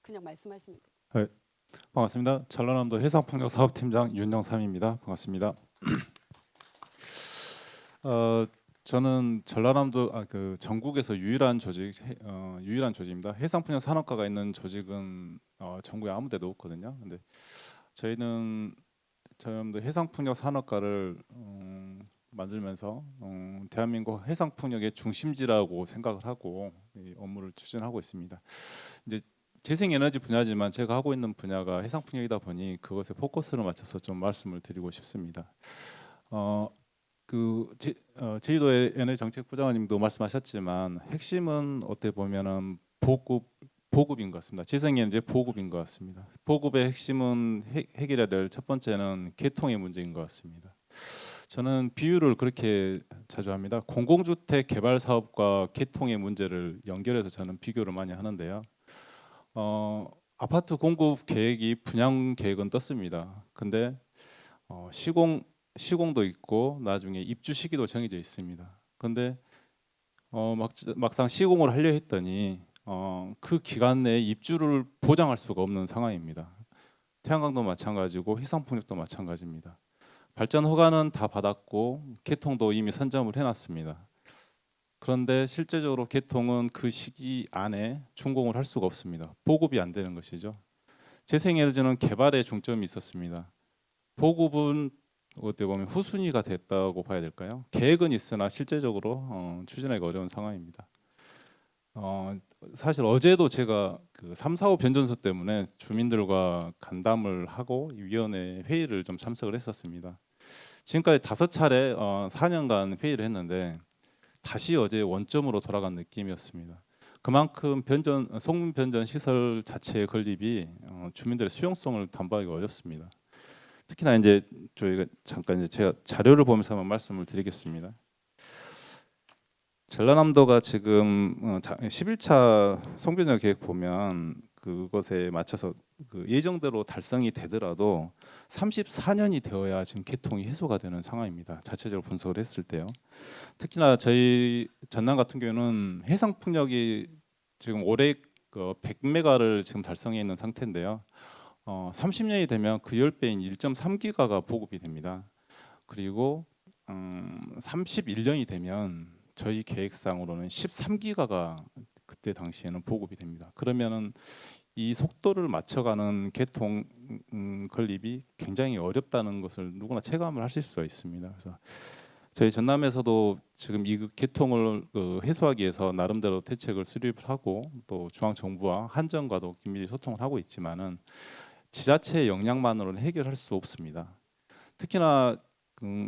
그냥 말씀하시면 돼요. 네, 반갑습니다. 전라남도 해상풍력사업팀장 윤영삼입니다. 반갑습니다. 저는 전라남도 전국에서 유일한 조직입니다. 해상풍력 산업과가 있는 조직은 전국에 아무데도 없거든요. 근데 저희는 전라남도 해상풍력 산업과를 만들면서 대한민국 해상풍력의 중심지라고 생각을 하고 이 업무를 추진하고 있습니다. 이제 재생에너지 분야지만 제가 하고 있는 분야가 해상풍력이다 보니 그것에 포커스를 맞춰서 좀 말씀을 드리고 싶습니다. 제주도의 에너지정책부장님도 말씀하셨지만 핵심은 어떻게 보면은 보급인 것 같습니다. 재생에너지 보급인 것 같습니다. 보급의 핵심은 해결해야 될 첫 번째는 개통의 문제인 것 같습니다. 저는 비유를 그렇게 자주 합니다. 공공주택 개발 사업과 개통의 문제를 연결해서 저는 비교를 많이 하는데요. 아파트 공급 계획이 분양 계획은 떴습니다. 근데 시공도 있고 나중에 입주 시기도 정해져 있습니다. 근데 막상 시공을 하려 했더니 그 기간 내에 입주를 보장할 수가 없는 상황입니다. 태양광도 마찬가지고 해상풍력도 마찬가지입니다. 발전 허가는 다 받았고 개통도 이미 선점을 해놨습니다. 그런데 실제적으로 개통은 그 시기 안에 준공을 할 수가 없습니다. 보급이 안 되는 것이죠. 재생에너지는 개발에 중점이 있었습니다. 보급은 어떻게 보면 후순위가 됐다고 봐야 될까요? 계획은 있으나 실제적으로 추진하기가 어려운 상황입니다. 사실 어제도 제가 그 3, 4호 변전소 때문에 주민들과 간담을 하고 위원회 회의를 좀 참석을 했었습니다. 지금까지 5차례 4년간 회의를 했는데 다시 어제 원점으로 돌아간 느낌이었습니다. 그만큼 송문 변전 시설 자체의 건립이 주민들의 수용성을 담보하기가 어렵습니다. 특히나 이제 저희가 잠깐 이제 제가 자료를 보면서 한번 말씀을 드리겠습니다. 전라남도가 지금 11차 송변전 계획 보면 그것에 맞춰서 그 예정대로 달성이 되더라도 34년이 되어야 지금 개통이 해소가 되는 상황입니다. 자체적으로 분석을 했을 때요. 특히나 저희 전남 같은 경우는 해상 풍력이 지금 올해 100메가를 지금 달성해 있는 상태인데요. 30년이 되면 그 10배인 1.3기가가 보급이 됩니다. 그리고 31년이 되면 저희 계획상으로는 13기가가 그때 당시에는 보급이 됩니다. 그러면은 이 속도를 맞춰가는 개통 건립이 굉장히 어렵다는 것을 누구나 체감을 하실 수가 있습니다. 그래서 저희 전남에서도 지금 이 개통을 해소하기 위해서 나름대로 대책을 수립을 하고 또 중앙 정부와 한전과도 긴밀히 소통을 하고 있지만은 지자체의 역량만으로는 해결할 수 없습니다. 특히나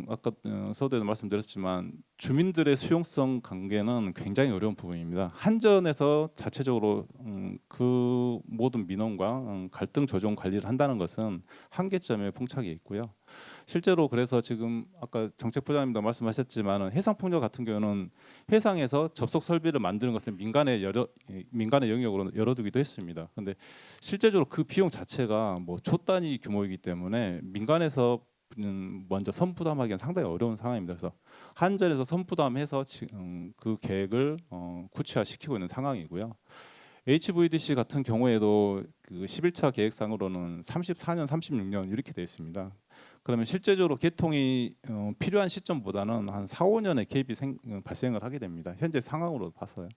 아까 서두에도 말씀드렸지만 주민들의 수용성 관계는 굉장히 어려운 부분입니다. 한전에서 자체적으로 그 모든 민원과 갈등 조정 관리를 한다는 것은 한계점에 봉착해 있고요. 실제로 그래서 지금 아까 정책부장님도 말씀하셨지만 해상 풍력 같은 경우는 해상에서 접속 설비를 만드는 것을 민간의 영역으로 열어두기도 했습니다. 그런데 실제적으로 그 비용 자체가 뭐 조 단위 규모이기 때문에 민간에서 먼저 선부담하기는 상당히 어려운 상황입니다. 그래서 한전에서 선부담해서 그 계획을 구체화시키고 있는 상황이고요. HVDC 같은 경우에도 그 11차 계획상으로는 34년, 36년 이렇게 되어 있습니다. 그러면 실제적으로 개통이 필요한 시점보다는 한 4, 5년의 갭이 발생을 하게 됩니다. 현재 상황으로 봐서요.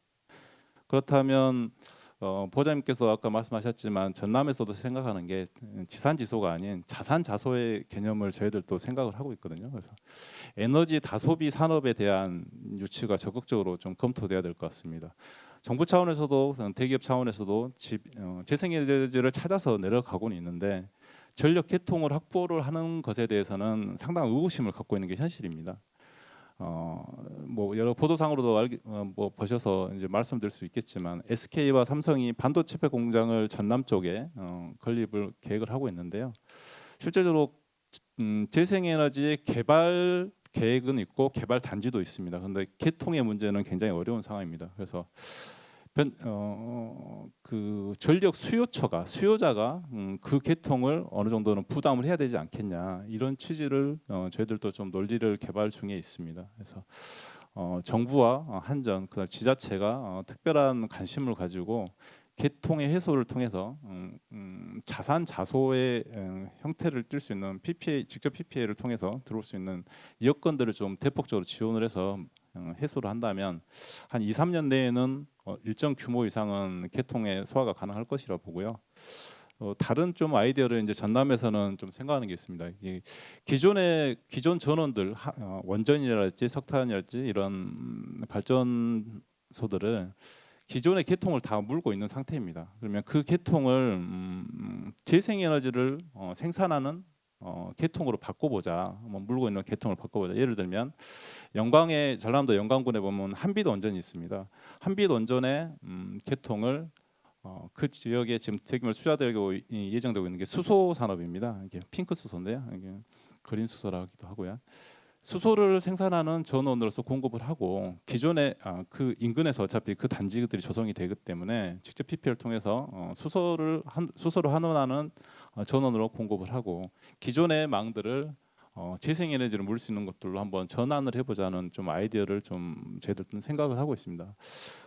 그렇다면 보좌님께서 아까 말씀하셨지만 전남에서도 생각하는 게 지산지소가 아닌 자산자소의 개념을 저희들도 생각을 하고 있거든요. 그래서 에너지 다소비 산업에 대한 유치가 적극적으로 좀 검토돼야 될 것 같습니다. 정부 차원에서도 대기업 차원에서도 재생에너지를 찾아서 내려가고는 있는데 전력 개통을 확보를 하는 것에 대해서는 상당한 의구심을 갖고 있는 게 현실입니다. 뭐 여러 보도상으로도 뭐 보셔서 이제 말씀드릴 수 있겠지만 SK와 삼성이 반도체 공장을 전남 쪽에 건립을 계획을 하고 있는데요. 실제적으로 재생에너지의 개발 계획은 있고 개발 단지도 있습니다. 그런데 개통의 문제는 굉장히 어려운 상황입니다. 그래서 그 전력 수요자가 그 개통을 어느 정도는 부담을 해야 되지 않겠냐 이런 취지를 저희들도 좀 논리를 개발 중에 있습니다. 그래서 정부와 한전 그다음 지자체가 특별한 관심을 가지고 개통의 해소를 통해서 자산 자소의 형태를 띌 수 있는 PPA 직접 PPA를 통해서 들어올 수 있는 여건들을 좀 대폭적으로 지원을 해서 해소를 한다면 한 2, 3년 내에는 일정 규모 이상은 개통의 소화가 가능할 것이라 보고요. 다른 좀 아이디어를 이제 전남에서는 좀 생각하는 게 있습니다. 기존 전원들 원전이랄지 석탄이랄지 이런 발전소들을 기존의 개통을 다 물고 있는 상태입니다. 그러면 그 개통을 재생에너지를 생산하는 개통으로 바꿔보자. 물고 있는 개통을 바꿔보자. 예를 들면 전라남도 영광군에 보면 한빛 원전이 있습니다. 한빛 원전의 개통을 그 지역에 지금 대규모 투자되고 예정되고 있는 게 수소 산업입니다. 이게 핑크 수소인데요. 이게 그린 수소라기도 하고요. 수소를 생산하는 전원으로서 공급을 하고 기존에 그 인근에서 어차피 그 단지들이 조성이 되기 때문에 직접 PPA를 통해서 수소를 환원하는 전원으로 공급을 하고 기존의 망들을 재생에너지를 물 수 있는 것들로 한번 전환을 해보자는 좀 아이디어를 좀 저희들은 생각을 하고 있습니다.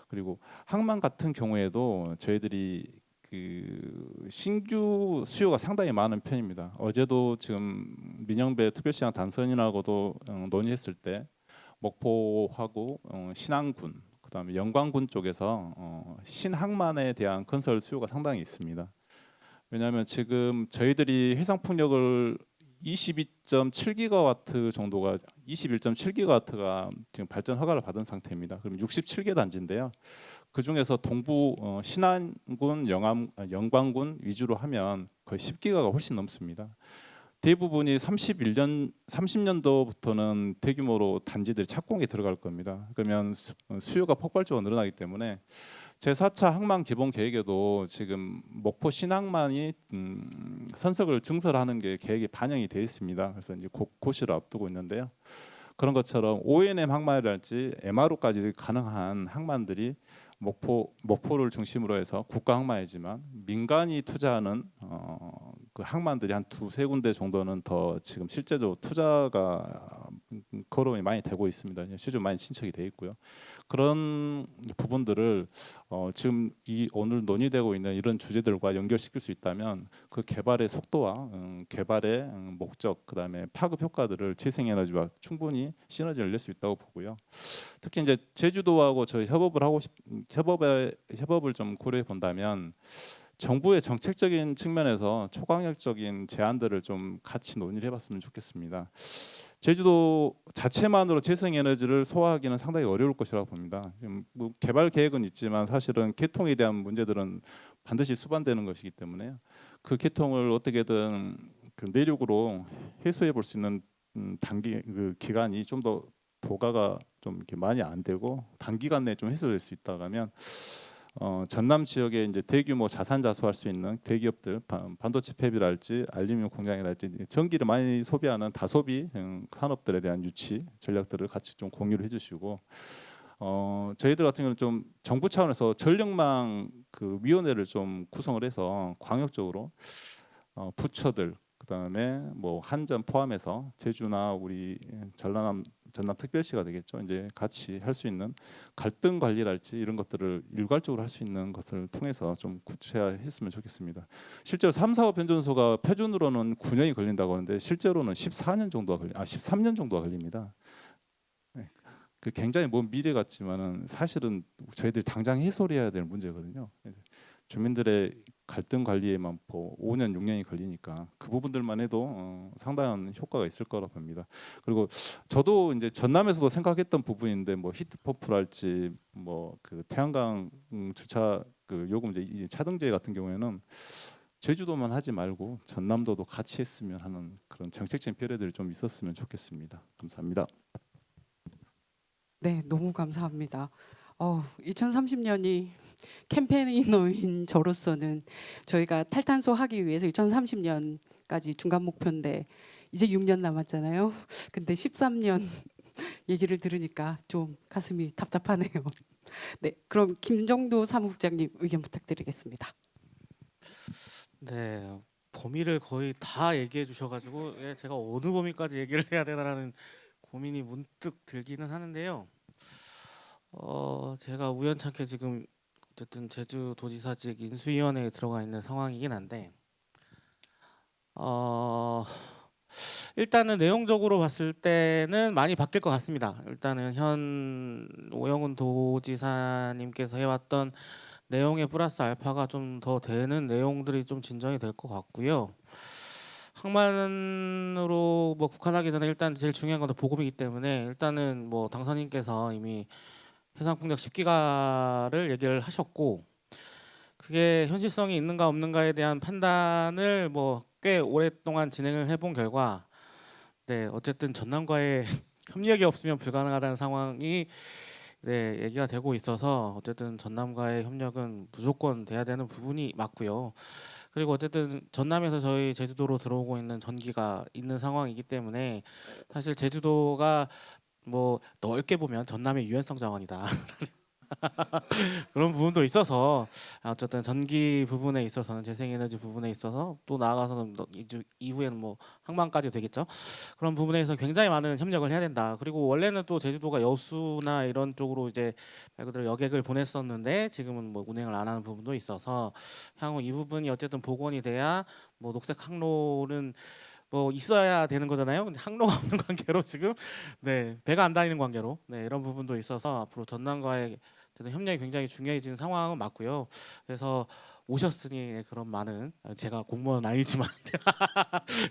그리고 항만 같은 경우에도 저희들이 그 신규 수요가 상당히 많은 편입니다. 어제도 지금 민영배 특별시장 단선인하고도 논의했을 때 목포하고 신안군 그다음에 영광군 쪽에서 신항만에 대한 건설 수요가 상당히 있습니다. 왜냐하면 지금 저희들이 해상 풍력을 22.7기가와트 정도가 21.7기가와트가 지금 발전 허가를 받은 상태입니다. 그럼 67개 단지인데요. 그 중에서 동부 신안군, 영광군 위주로 하면 거의 10기가가 훨씬 넘습니다. 대부분이 30년도부터는 대규모로 단지들이 착공에 들어갈 겁니다. 그러면 수요가 폭발적으로 늘어나기 때문에 제4차 항만 기본 계획에도 지금 목포 신항만이 선석을 증설하는 게 계획에 반영이 되어 있습니다. 그래서 이제 고시를 앞두고 있는데요. 그런 것처럼 ONM 항만이랄지 MRO까지 가능한 항만들이 목포를 중심으로 해서 국가 항만이지만 민간이 투자하는 그 항만들이 한 두세 군데 정도는 더 지금 실제적으로 투자가 거론이 많이 되고 있습니다. 실제로 많이 신청이 돼 있고요. 그런 부분들을 지금 오늘 논의되고 있는 이런 주제들과 연결시킬 수 있다면 그 개발의 속도와 개발의 목적, 그다음에 파급 효과들을 재생에너지와 충분히 시너지를 낼 수 있다고 보고요. 특히 이제 제주도하고 저희 협업을 좀 고려해 본다면 정부의 정책적인 측면에서 초강력적인 제안들을 좀 같이 논의를 해봤으면 좋겠습니다. 제주도 자체만으로 재생에너지를 소화하기는 상당히 어려울 것이라고 봅니다. 뭐 개발 계획은 있지만 사실은 개통에 대한 문제들은 반드시 수반되는 것이기 때문에 그 개통을 어떻게든 그 내륙으로 해소해 볼 수 있는 그 기간이 좀 더 도가가 좀 이렇게 많이 안 되고 단기간 내에 좀 해소될 수 있다고 하면 전남 지역에 이제 대규모 자산 자수할 수 있는 대기업들, 반도체 팹이랄지 알루미늄 공장이랄지 전기를 많이 소비하는 다소비 산업들에 대한 유치 전략들을 같이 좀 공유를 해주시고, 저희들 같은 경우는 좀 정부 차원에서 전력망 그 위원회를 좀 구성을 해서 광역적으로 부처들, 그다음에 뭐 한전 포함해서 제주나 우리 전남 특별시가 되겠죠. 이제 같이 할 수 있는 갈등 관리랄지 이런 것들을 일괄적으로 할 수 있는 것을 통해서 좀 구체화했으면 좋겠습니다. 실제로 3, 4호 변전소가 표준으로는 9년이 걸린다고 하는데 실제로는 13년 정도가 걸립니다. 네. 그 굉장히 먼 미래 같지만은 사실은 저희들이 당장 해소해야 될 문제거든요. 주민들의 갈등 관리에만 5년, 6년이 걸리니까 그 부분들만 해도 상당한 효과가 있을 거라 봅니다. 그리고 저도 이제 전남에서도 생각했던 부분인데 뭐 히트펌프랄지 뭐 그 태양광 주차 그 요금 이제 차등제 같은 경우에는 제주도만 하지 말고 전남도도 같이 했으면 하는 그런 정책적인 배려들이 좀 있었으면 좋겠습니다. 감사합니다. 네, 너무 감사합니다. 2030년이 캠페인러인 저로서는 저희가 탈탄소 하기 위해서 2030년까지 중간 목표인데 이제 6년 남았잖아요. 근데 13년 얘기를 들으니까 좀 가슴이 답답하네요. 네, 그럼 김정도 사무국장님 의견 부탁드리겠습니다. 네, 범위를 거의 다 얘기해 주셔가지고 제가 어느 범위까지 얘기를 해야 되나라는 고민이 문득 들기는 하는데요. 제가 우연찮게 지금 어쨌든 제주도지사직 인수위원회에 들어가 있는 상황이긴 한데 일단은 내용적으로 봤을 때는 많이 바뀔 것 같습니다. 일단은 현 오영훈 도지사님께서 해왔던 내용의 플러스 알파가 좀 더 되는 내용들이 좀 진전이 될 것 같고요. 항만으로 뭐 국한하기 전에 일단 제일 중요한 건 보급이기 때문에 일단은 뭐 당선인께서 이미 해상풍력 10기가를 얘기를 하셨고 그게 현실성이 있는가 없는가에 대한 판단을 뭐 꽤 오랫동안 진행을 해본 결과 어쨌든 전남과의 협력이 없으면 불가능하다는 상황이 얘기가 되고 있어서 어쨌든 전남과의 협력은 무조건 돼야 되는 부분이 맞고요. 그리고 어쨌든 전남에서 저희 제주도로 들어오고 있는 전기가 있는 상황이기 때문에 사실 제주도가 뭐 넓게 보면 전남의 유연성 자원이다. 그런 부분도 있어서 어쨌든 전기 부분에 있어서는 재생에너지 부분에 있어서 또 나아가서는 이후에는 뭐 항만까지 되겠죠. 그런 부분에서 굉장히 많은 협력을 해야 된다. 그리고 원래는 또 제주도가 여수나 이런 쪽으로 이제 말 그대로 여객을 보냈었는데 지금은 뭐 운행을 안 하는 부분도 있어서 향후 이 부분이 어쨌든 복원이 돼야 뭐 녹색 항로는 뭐 있어야 되는 거잖아요. 근데 항로가 없는 관계로 지금 배가 안 다니는 관계로 이런 부분도 있어서 앞으로 전남과의 협력이 굉장히 중요해지는 상황은 맞고요. 그래서 오셨으니 그런 많은 제가 공무원 아니지만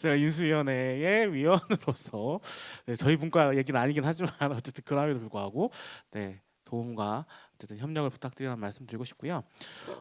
제가 인수위원회의 위원으로서 저희 분과 얘기는 아니긴 하지만 어쨌든 그럼에도 불구하고 도움과 어쨌든 협력을 부탁드리는 말씀 드리고 싶고요.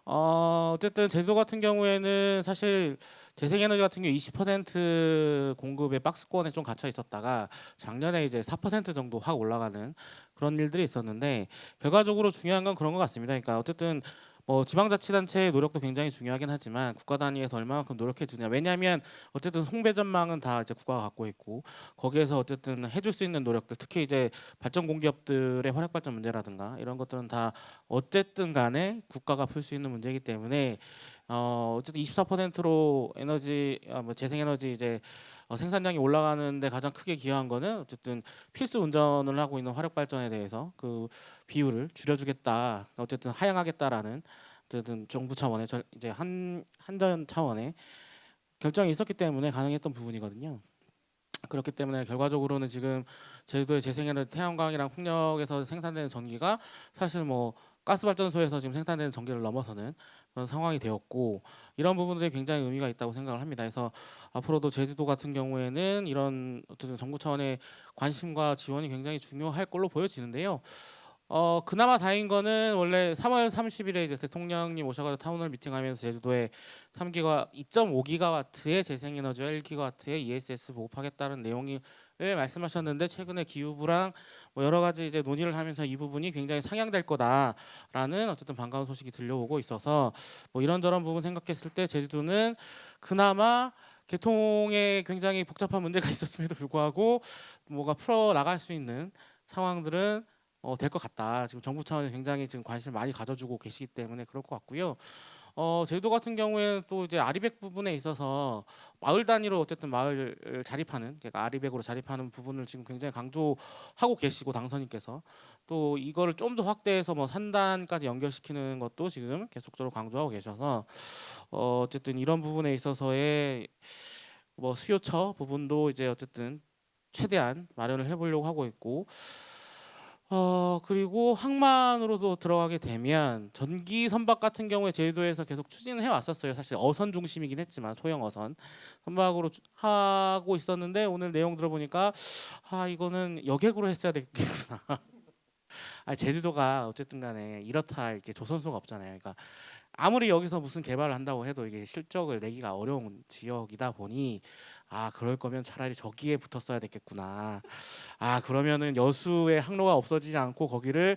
어쨌든 제주도 같은 경우에는 사실 재생에너지 같은 경우 20% 공급의 박스권에 좀 갇혀 있었다가 작년에 이제 4% 정도 확 올라가는 그런 일들이 있었는데 결과적으로 중요한 건 그런 것 같습니다. 그러니까 어쨌든 뭐 지방자치단체의 노력도 굉장히 중요하긴 하지만 국가 단위에서 얼마만큼 노력해 주냐. 왜냐하면 어쨌든 홍배 전망은 다 이제 국가가 갖고 있고 거기에서 어쨌든 해줄 수 있는 노력들, 특히 이제 발전 공기업들의 화력 발전 문제라든가 이런 것들은 다 어쨌든 간에 국가가 풀 수 있는 문제이기 때문에 어쨌든 24%로 에너지 뭐 재생에너지 이제 생산량이 올라가는데 가장 크게 기여한 거는 어쨌든 필수 운전을 하고 있는 화력 발전에 대해서 그 비율을 줄여주겠다, 어쨌든 하향하겠다라는 어쨌든 정부 차원의 이제 한전 차원의 결정이 있었기 때문에 가능했던 부분이거든요. 그렇기 때문에 결과적으로는 지금 제주도의 재생에너지 태양광이랑 풍력에서 생산되는 전기가 사실 뭐 가스발전소에서 지금 생산되는 전기를 넘어서는 그런 상황이 되었고 이런 부분들이 굉장히 의미가 있다고 생각을 합니다. 그래서 앞으로도 제주도 같은 경우에는 이런 어쨌든 정부 차원의 관심과 지원이 굉장히 중요할 걸로 보여지는데요. 그나마 다행인 거는 원래 3월 30일에 이제 대통령님 오셔가지고 타운홀 미팅하면서 제주도에 2.5기가와트의 재생에너지와 1기가와트의 ESS 보급하겠다는 내용을 말씀하셨는데 최근에 기후부랑 뭐 여러 가지 이제 논의를 하면서 이 부분이 굉장히 상향될 거다라는 어쨌든 반가운 소식이 들려오고 있어서 뭐 이런저런 부분 생각했을 때 제주도는 그나마 개통에 굉장히 복잡한 문제가 있었음에도 불구하고 뭐가 풀어 나갈 수 있는 상황들은 될 것 같다. 지금 정부 차원에서 굉장히 지금 관심을 많이 가져주고 계시기 때문에 그럴 것 같고요. 제주도 같은 경우에는 또 이제 아리백 부분에 있어서 마을 단위로 어쨌든 마을을 자립하는, 제가 아리백으로 자립하는 부분을 지금 굉장히 강조하고 계시고 당선인께서 또 이거를 좀 더 확대해서 뭐 산단까지 연결시키는 것도 지금 계속적으로 강조하고 계셔서 어쨌든 이런 부분에 있어서의 뭐 수요처 부분도 이제 어쨌든 최대한 마련을 해보려고 하고 있고 그리고 항만으로도 들어가게 되면 전기 선박 같은 경우에 제주도에서 계속 추진을 해왔었어요. 사실 어선 중심이긴 했지만 소형 어선 선박으로 하고 있었는데 오늘 내용 들어보니까 이거는 여객으로 했어야 되겠구나. 제주도가 어쨌든 간에 이렇다 이렇게 조선소가 없잖아요. 그러니까 아무리 여기서 무슨 개발을 한다고 해도 이게 실적을 내기가 어려운 지역이다 보니 그럴 거면 차라리 저기에 붙었어야 됐겠구나. 그러면은 여수의 항로가 없어지지 않고 거기를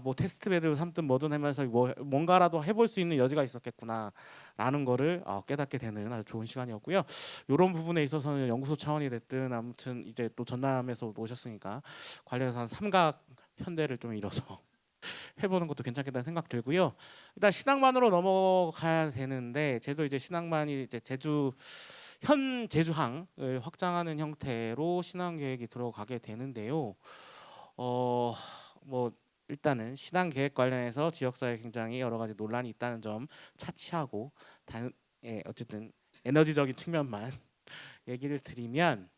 뭐 테스트베드를 삼든 뭐든 하면서 뭔가라도 해볼 수 있는 여지가 있었겠구나라는 거를 깨닫게 되는 아주 좋은 시간이었고요. 이런 부분에 있어서는 연구소 차원이 됐든 아무튼 이제 또 전남에서 오셨으니까 관련해서 한 삼각 편대를 좀 이뤄서 해보는 것도 괜찮겠다는 생각 들고요. 일단 신항만으로 넘어가야 되는데 제도 이제 신항만이 이제 현 제주항을 확장하는 형태로 신항 계획이 들어가게 되는데요. 뭐 일단은 신항 계획 관련해서 지역사회 굉장히 여러 가지 논란이 있다는 점 차치하고 어쨌든 에너지적인 측면만 얘기를 드리면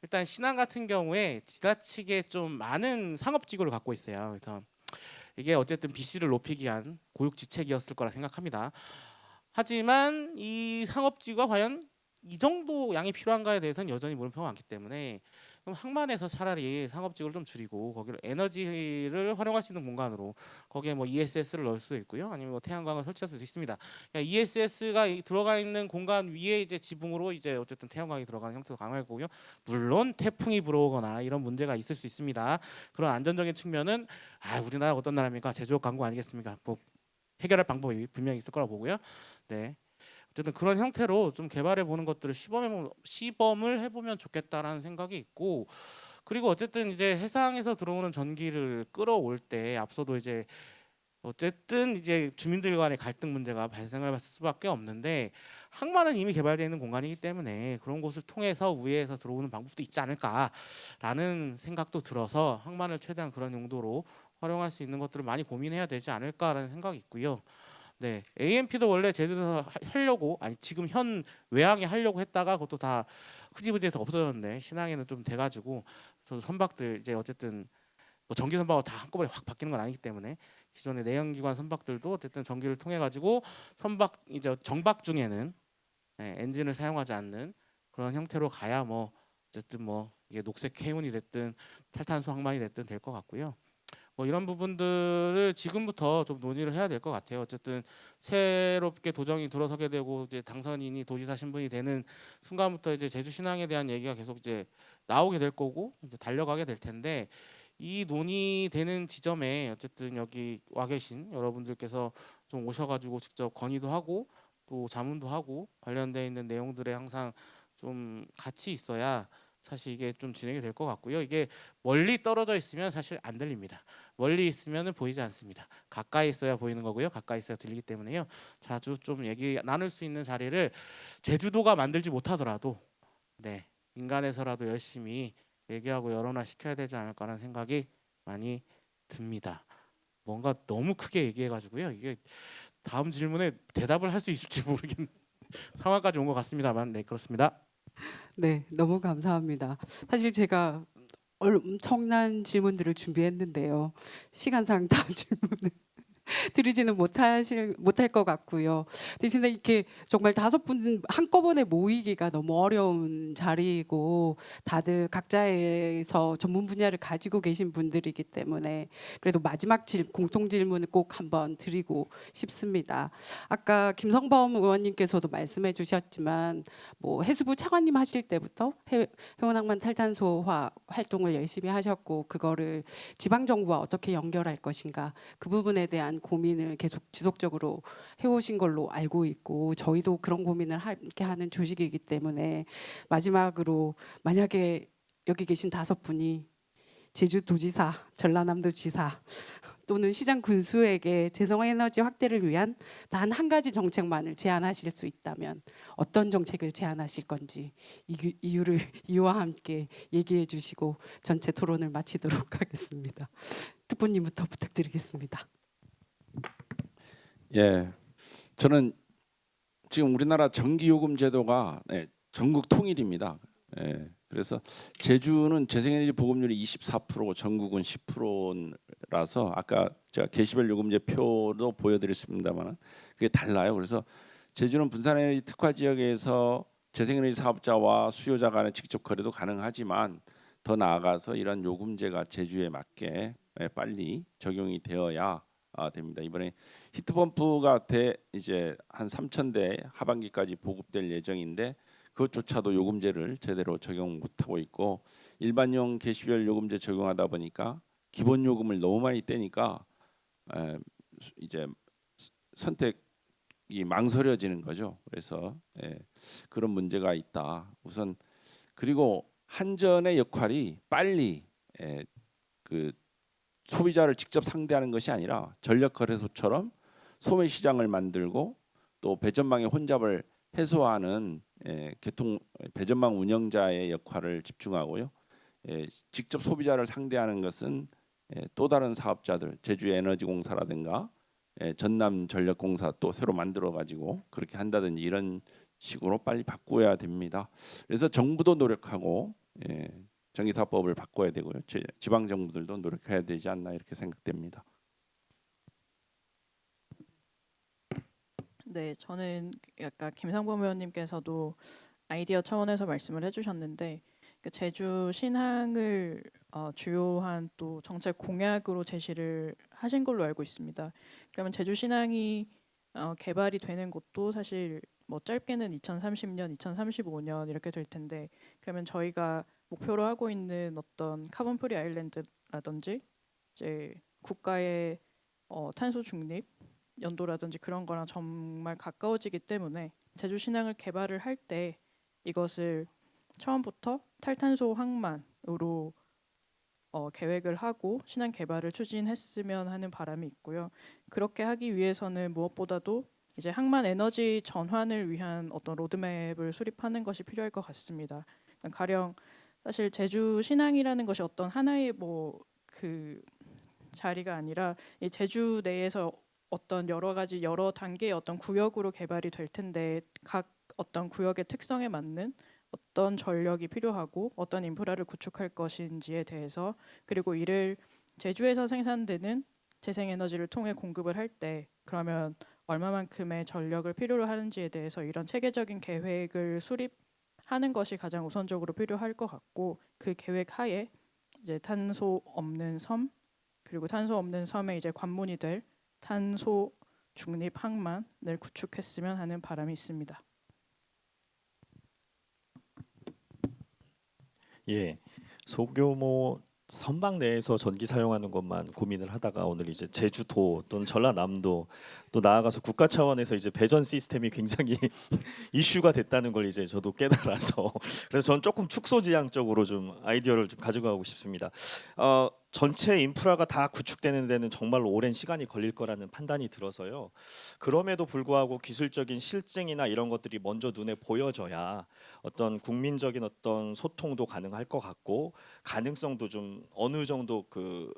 일단 신항 같은 경우에 지자치계 좀 많은 상업지구를 갖고 있어요. 그래서 이게 어쨌든 BC를 높이기 위한 고육지책이었을 거라 생각합니다. 하지만 이 상업지구가 과연 이 정도 양이 필요한가에 대해서는 여전히 물음표가 많기 때문에 그럼 항만에서 차라리 상업지구를 좀 줄이고 거기를 에너지를 활용할 수 있는 공간으로 거기에 뭐 ESS를 넣을 수도 있고요, 아니면 뭐 태양광을 설치할 수도 있습니다. 그러니까 ESS가 들어가 있는 공간 위에 이제 지붕으로 이제 어쨌든 태양광이 들어가는 형태도 가능할 거고요. 물론 태풍이 불어오거나 이런 문제가 있을 수 있습니다. 그런 안전적인 측면은 우리나라 어떤 나라입니까? 제조업 강국 아니겠습니까? 뭐 해결할 방법이 분명히 있을 거라 보고요. 네. 어쨌든 그런 형태로 좀 개발해 보는 것들을 시범을 해보면 좋겠다라는 생각이 있고, 그리고 어쨌든 이제 해상에서 들어오는 전기를 끌어올 때 앞서도 이제 어쨌든 이제 주민들 간의 갈등 문제가 발생할 수밖에 없는데 항만은 이미 개발되어 있는 공간이기 때문에 그런 곳을 통해서 우회해서 들어오는 방법도 있지 않을까라는 생각도 들어서 항만을 최대한 그런 용도로 활용할 수 있는 것들을 많이 고민해야 되지 않을까라는 생각이 있고요. 네, AMP도 원래 제주도에서 하려고 지금 현 외항에 하려고 했다가 그것도 다 흐지부지해서 없어졌는데 신항에는 좀 돼가지고 선박들 이제 어쨌든 뭐 전기 선박으로 다 한꺼번에 확 바뀌는 건 아니기 때문에 기존의 내연기관 선박들도 어쨌든 전기를 통해 가지고 선박 이제 정박 중에는 엔진을 사용하지 않는 그런 형태로 가야 뭐 어쨌든 뭐 이게 녹색 해운이 됐든 탈탄소 항만이 됐든 될 것 같고요. 뭐 이런 부분들을 지금부터 좀 논의를 해야 될 것 같아요. 어쨌든 새롭게 도정이 들어서게 되고 이제 당선인이 도지사 신분이 되는 순간부터 이제 제주 신항에 대한 얘기가 계속 이제 나오게 될 거고 이제 달려가게 될 텐데 이 논의되는 지점에 어쨌든 여기 와 계신 여러분들께서 좀 오셔가지고 직접 건의도 하고 또 자문도 하고 관련돼 있는 내용들에 항상 좀 같이 있어야 사실 이게 좀 진행이 될 것 같고요. 이게 멀리 떨어져 있으면 사실 안 들립니다. 멀리 있으면은 보이지 않습니다. 가까이 있어야 보이는 거고요. 가까이 있어야 들리기 때문에요. 자주 좀 얘기 나눌 수 있는 자리를 제주도가 만들지 못하더라도 네 민간에서라도 열심히 얘기하고 여론화 시켜야 되지 않을까라는 생각이 많이 듭니다. 뭔가 너무 크게 얘기해가지고요. 이게 다음 질문에 대답을 할 수 있을지 모르겠는 상황까지 온 것 같습니다만 네 그렇습니다. 네, 너무 감사합니다. 사실 제가 엄청난 질문들을 준비했는데요. 시간상 다 질문을 드리지는 못할 것 같고요. 대신에 이렇게 정말 5분 한꺼번에 모이기가 너무 어려운 자리이고 다들 각자에서 전문 분야를 가지고 계신 분들이기 때문에 그래도 마지막 공통 질문을 꼭 한번 드리고 싶습니다. 아까 김성범 의원님께서도 말씀해 주셨지만 뭐 해수부 차관님 하실 때부터 해운항만 탈탄소화 활동을 열심히 하셨고 그거를 지방 정부와 어떻게 연결할 것인가 그 부분에 대한 고민을 계속 지속적으로 해오신 걸로 알고 있고 저희도 그런 고민을 함께 하는 조직이기 때문에 마지막으로 만약에 여기 계신 5분이 제주도지사, 전라남도지사 또는 시장 군수에게 재생에너지 확대를 위한 단 한 가지 정책만을 제안하실 수 있다면 어떤 정책을 제안하실 건지 이유와 함께 얘기해 주시고 전체 토론을 마치도록 하겠습니다. 특보님부터 부탁드리겠습니다. 예, 저는 지금 우리나라 전기요금 제도가 전국 통일입니다. 예, 그래서 제주는 재생에너지 보급률이 24%고 전국은 10%라서 아까 제가 개시별 요금제 표도 보여드렸습니다만 그게 달라요. 그래서 제주는 분산에너지 특화 지역에서 재생에너지 사업자와 수요자 간의 직접 거래도 가능하지만 더 나아가서 이런 요금제가 제주에 맞게 빨리 적용이 되어야 됩니다. 이번에 히트펌프가 이제 한 3,000대 하반기까지 보급될 예정인데 그것조차도 요금제를 제대로 적용 못하고 있고 일반용 개시별 요금제 적용하다 보니까 기본 요금을 너무 많이 떼니까 이제 선택이 망설여지는 거죠. 그래서 그런 문제가 있다. 우선 그리고 한전의 역할이 빨리 그 소비자를 직접 상대하는 것이 아니라 전력거래소처럼 소매 시장을 만들고 또 배전망의 혼잡을 해소하는 배전망 운영자의 역할을 집중하고요. 직접 소비자를 상대하는 것은 또 다른 사업자들, 제주에너지공사라든가 전남전력공사 또 새로 만들어 가지고 그렇게 한다든지 이런 식으로 빨리 바꿔야 됩니다. 그래서 정부도 노력하고 전기사업법을 바꿔야 되고요. 지방 정부들도 노력해야 되지 않나 이렇게 생각됩니다. 네, 저는 약간 김상범 의원님께서도 아이디어 차원에서 말씀을 해주셨는데 그 제주 신항을 주요한 또 정책 공약으로 제시를 하신 걸로 알고 있습니다. 그러면 제주 신항이 개발이 되는 곳도 사실 뭐 짧게는 2030년, 2035년 이렇게 될 텐데 그러면 저희가 목표로 하고 있는 어떤 카본 프리 아일랜드라든지 이제 국가의 탄소 중립 연도라든지 그런 거랑 정말 가까워지기 때문에 제주 신항을 개발을 할 때 이것을 처음부터 탈탄소 항만으로 계획을 하고 신항 개발을 추진했으면 하는 바람이 있고요. 그렇게 하기 위해서는 무엇보다도 이제 항만 에너지 전환을 위한 어떤 로드맵을 수립하는 것이 필요할 것 같습니다. 가령 사실 제주 신항이라는 것이 어떤 하나의 뭐 그 자리가 아니라 이 제주 내에서 어떤 여러 단계의 어떤 구역으로 개발이 될 텐데 각 어떤 구역의 특성에 맞는 어떤 전력이 필요하고 어떤 인프라를 구축할 것인지에 대해서 그리고 이를 제주에서 생산되는 재생에너지를 통해 공급을 할 때 그러면 얼마만큼의 전력을 필요로 하는지에 대해서 이런 체계적인 계획을 수립하는 것이 가장 우선적으로 필요할 것 같고 그 계획 하에 이제 탄소 없는 섬 그리고 탄소 없는 섬에 이제 관문이 될 탄소 중립 항만을 구축했으면 하는 바람이 있습니다. 예, 소규모 선박 내에서 전기 사용하는 것만 고민을 하다가 오늘 이제 제주도 또는 전라남도 또 나아가서 국가 차원에서 이제 배전 시스템이 굉장히 이슈가 됐다는 걸 이제 저도 깨달아서 그래서 저는 조금 축소지향적으로 좀 아이디어를 좀 가져가고 싶습니다. 전체 인프라가 다 구축되는 데는 정말로 오랜 시간이 걸릴 거라는 판단이 들어서요. 그럼에도 불구하고 기술적인 실증이나 이런 것들이 먼저 눈에 보여져야 어떤 국민적인 어떤 소통도 가능할 것 같고 가능성도 좀 어느 정도 그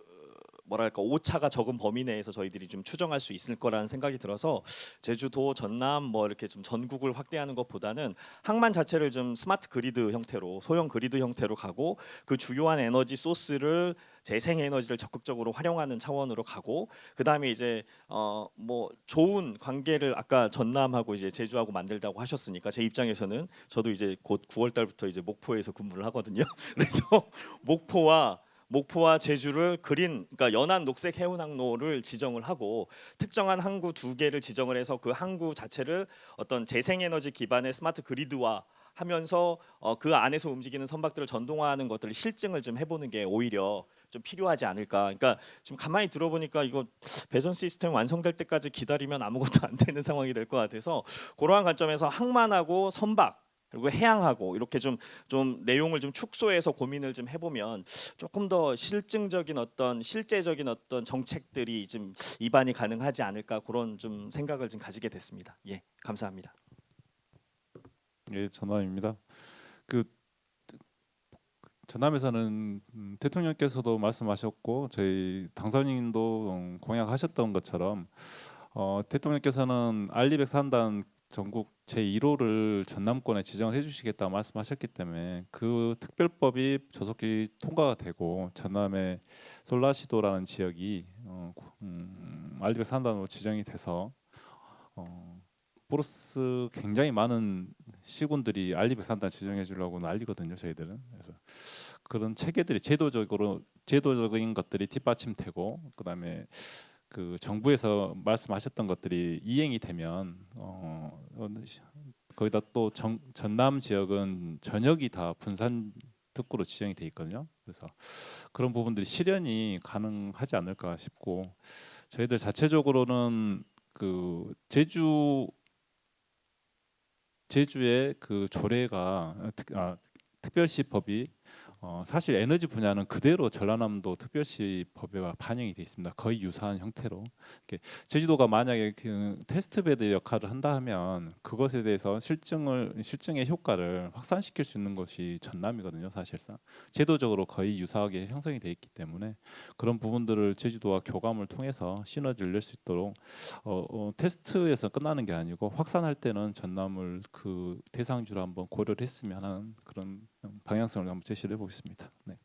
뭐랄까 오차가 적은 범위 내에서 저희들이 좀 추정할 수 있을 거라는 생각이 들어서 제주도, 전남 뭐 이렇게 좀 전국을 확대하는 것보다는 항만 자체를 좀 스마트 그리드 형태로 소형 그리드 형태로 가고 그 주요한 에너지 소스를 재생 에너지를 적극적으로 활용하는 차원으로 가고 그다음에 이제 뭐 좋은 관계를 아까 전남하고 이제 제주하고 만들다고 하셨으니까 제 입장에서는 저도 이제 곧 9월 달부터 이제 목포에서 근무를 하거든요. 그래서 목포와 제주를 그러니까 연안 녹색 해운 항로를 지정을 하고 특정한 항구 2개를 지정을 해서 그 항구 자체를 어떤 재생에너지 기반의 스마트 그리드화 하면서 그 안에서 움직이는 선박들을 전동화하는 것들을 실증을 좀 해보는 게 오히려 좀 필요하지 않을까. 그러니까 좀 가만히 들어보니까 이거 배전 시스템 완성될 때까지 기다리면 아무것도 안 되는 상황이 될 것 같아서 그러한 관점에서 항만하고 선박 그리고 해양하고 이렇게 좀 내용을 좀 축소해서 고민을 좀 해보면 조금 더 실질적인 어떤 정책들이 좀 입안이 가능하지 않을까 그런 좀 생각을 좀 가지게 됐습니다. 예, 감사합니다. 예, 전남입니다. 그 전남에서는 대통령께서도 말씀하셨고 저희 당선인도 공약하셨던 것처럼 대통령께서는 알리백 산단 전국 제1호를 전남권에 지정을 해주시겠다 말씀하셨기 때문에 그 특별법이 조속히 통과가 되고 전남의 솔라시도라는 지역이 알리백 산단으로 지정이 돼서 보로스 굉장히 많은 시군들이 알리백 산단 지정해 주려고 난리거든요 저희들은. 그래서 그런 체계들이 제도적인 것들이 뒷받침되고 그다음에 그 정부에서 말씀하셨던 것들이 이행이 되면 거기다 또 전남 지역은 전역이 다 분산 특구로 지정이 돼 있거든요. 그래서 그런 부분들이 실현이 가능하지 않을까 싶고 저희들 자체적으로는 그 제주의 그 조례가 특별시법이 사실 에너지 분야는 그대로 전라남도 특별시법에 반영이 돼 있습니다. 거의 유사한 형태로. 제주도가 만약에 그 테스트베드 역할을 한다 하면 그것에 대해서 실증의 효과를 확산시킬 수 있는 것이 전남이거든요. 사실상 제도적으로 거의 유사하게 형성이 돼 있기 때문에 그런 부분들을 제주도와 교감을 통해서 시너지를 낼 수 있도록 테스트에서 끝나는 게 아니고 확산할 때는 전남을 그 대상주로 한번 고려를 했으면 하는 그런 방향성을 한번 제시를 해보겠습니다. 네.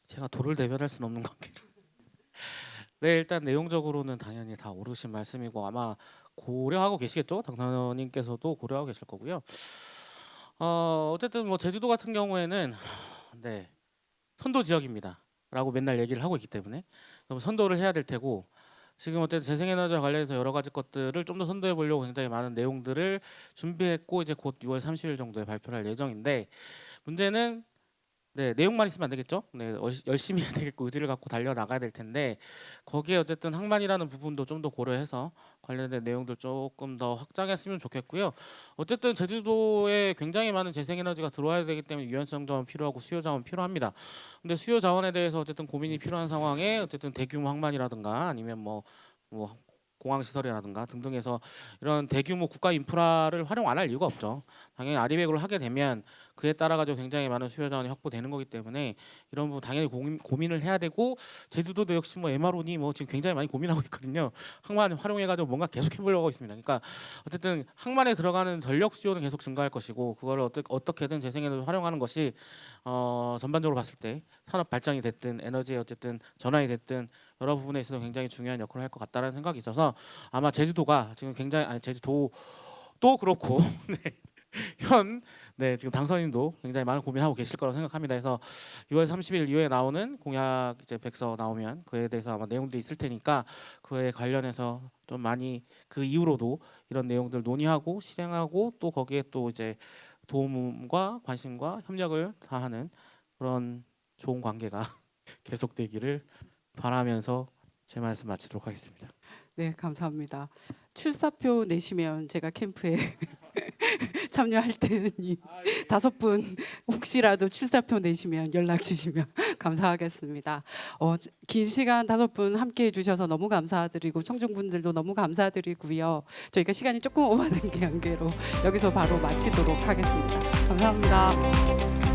제가 도를 대변할 수는 없는 관계로. 네, 일단 내용적으로는 당연히 다 옳으신 말씀이고 아마 고려하고 계시겠죠? 당선인께서도 고려하고 계실 거고요. 어쨌든 뭐 제주도 같은 경우에는 네, 선도 지역입니다라고 맨날 얘기를 하고 있기 때문에 그럼 선도를 해야 될 테고 지금 어쨌든 재생에너지와 관련해서 여러 가지 것들을 좀 더 선도해 보려고 굉장히 많은 내용들을 준비했고 이제 곧 6월 30일 정도에 발표를 할 예정인데 문제는 네, 내용만 있으면 안 되겠죠? 네, 열심히 해야 되겠고 의지를 갖고 달려 나가야 될 텐데 거기에 어쨌든 항만이라는 부분도 좀 더 고려해서 관련된 내용들 조금 더 확장했으면 좋겠고요. 어쨌든 제주도에 굉장히 많은 재생에너지가 들어와야 되기 때문에 유연성 자원 필요하고 수요 자원 필요합니다. 근데 수요 자원에 대해서 어쨌든 고민이 필요한 상황에 어쨌든 대규모 항만이라든가 아니면 뭐 공항 시설이라든가 등등해서 이런 대규모 국가 인프라를 활용 안 할 이유가 없죠. 당연히 아리백으로 하게 되면 그에 따라 가지고 굉장히 많은 수요 자원이 확보되는 거기 때문에 이런 부분 당연히 고민을 해야 되고 제주도도 역시 뭐 MRO니 뭐 지금 굉장히 많이 고민하고 있거든요. 항만 활용해 가지고 뭔가 계속 해보려고 하고 있습니다. 그러니까 어쨌든 항만에 들어가는 전력 수요는 계속 증가할 것이고 그걸 어떻게든 재생에너지 활용하는 것이 전반적으로 봤을 때 산업 발전이 됐든 에너지의 어쨌든 전환이 됐든 여러 부분에 있어서 굉장히 중요한 역할을 할 것 같다는 생각이 있어서 아마 제주도가 지금 굉장히 제주도도 그렇고 네. 네, 지금 당선인도 굉장히 많은 고민하고 계실 거라고 생각합니다. 그래서 6월 30일 이후에 나오는 공약 이제 백서 나오면 그에 대해서 아마 내용들이 있을 테니까 그에 관련해서 좀 많이 그 이후로도 이런 내용들 논의하고 실행하고 또 거기에 또 이제 도움과 관심과 협력을 다하는 그런 좋은 관계가 계속되기를 바라면서 제 말씀 마치도록 하겠습니다. 네, 감사합니다. 출사표 내시면 제가 캠프에 참여할 테니 5분 혹시라도 출사표 내시면 연락 주시면 감사하겠습니다. 긴 시간 5분 함께 해주셔서 너무 감사드리고 청중분들도 너무 감사드리고요. 저희가 시간이 조금 오버된 관계로 여기서 바로 마치도록 하겠습니다. 감사합니다.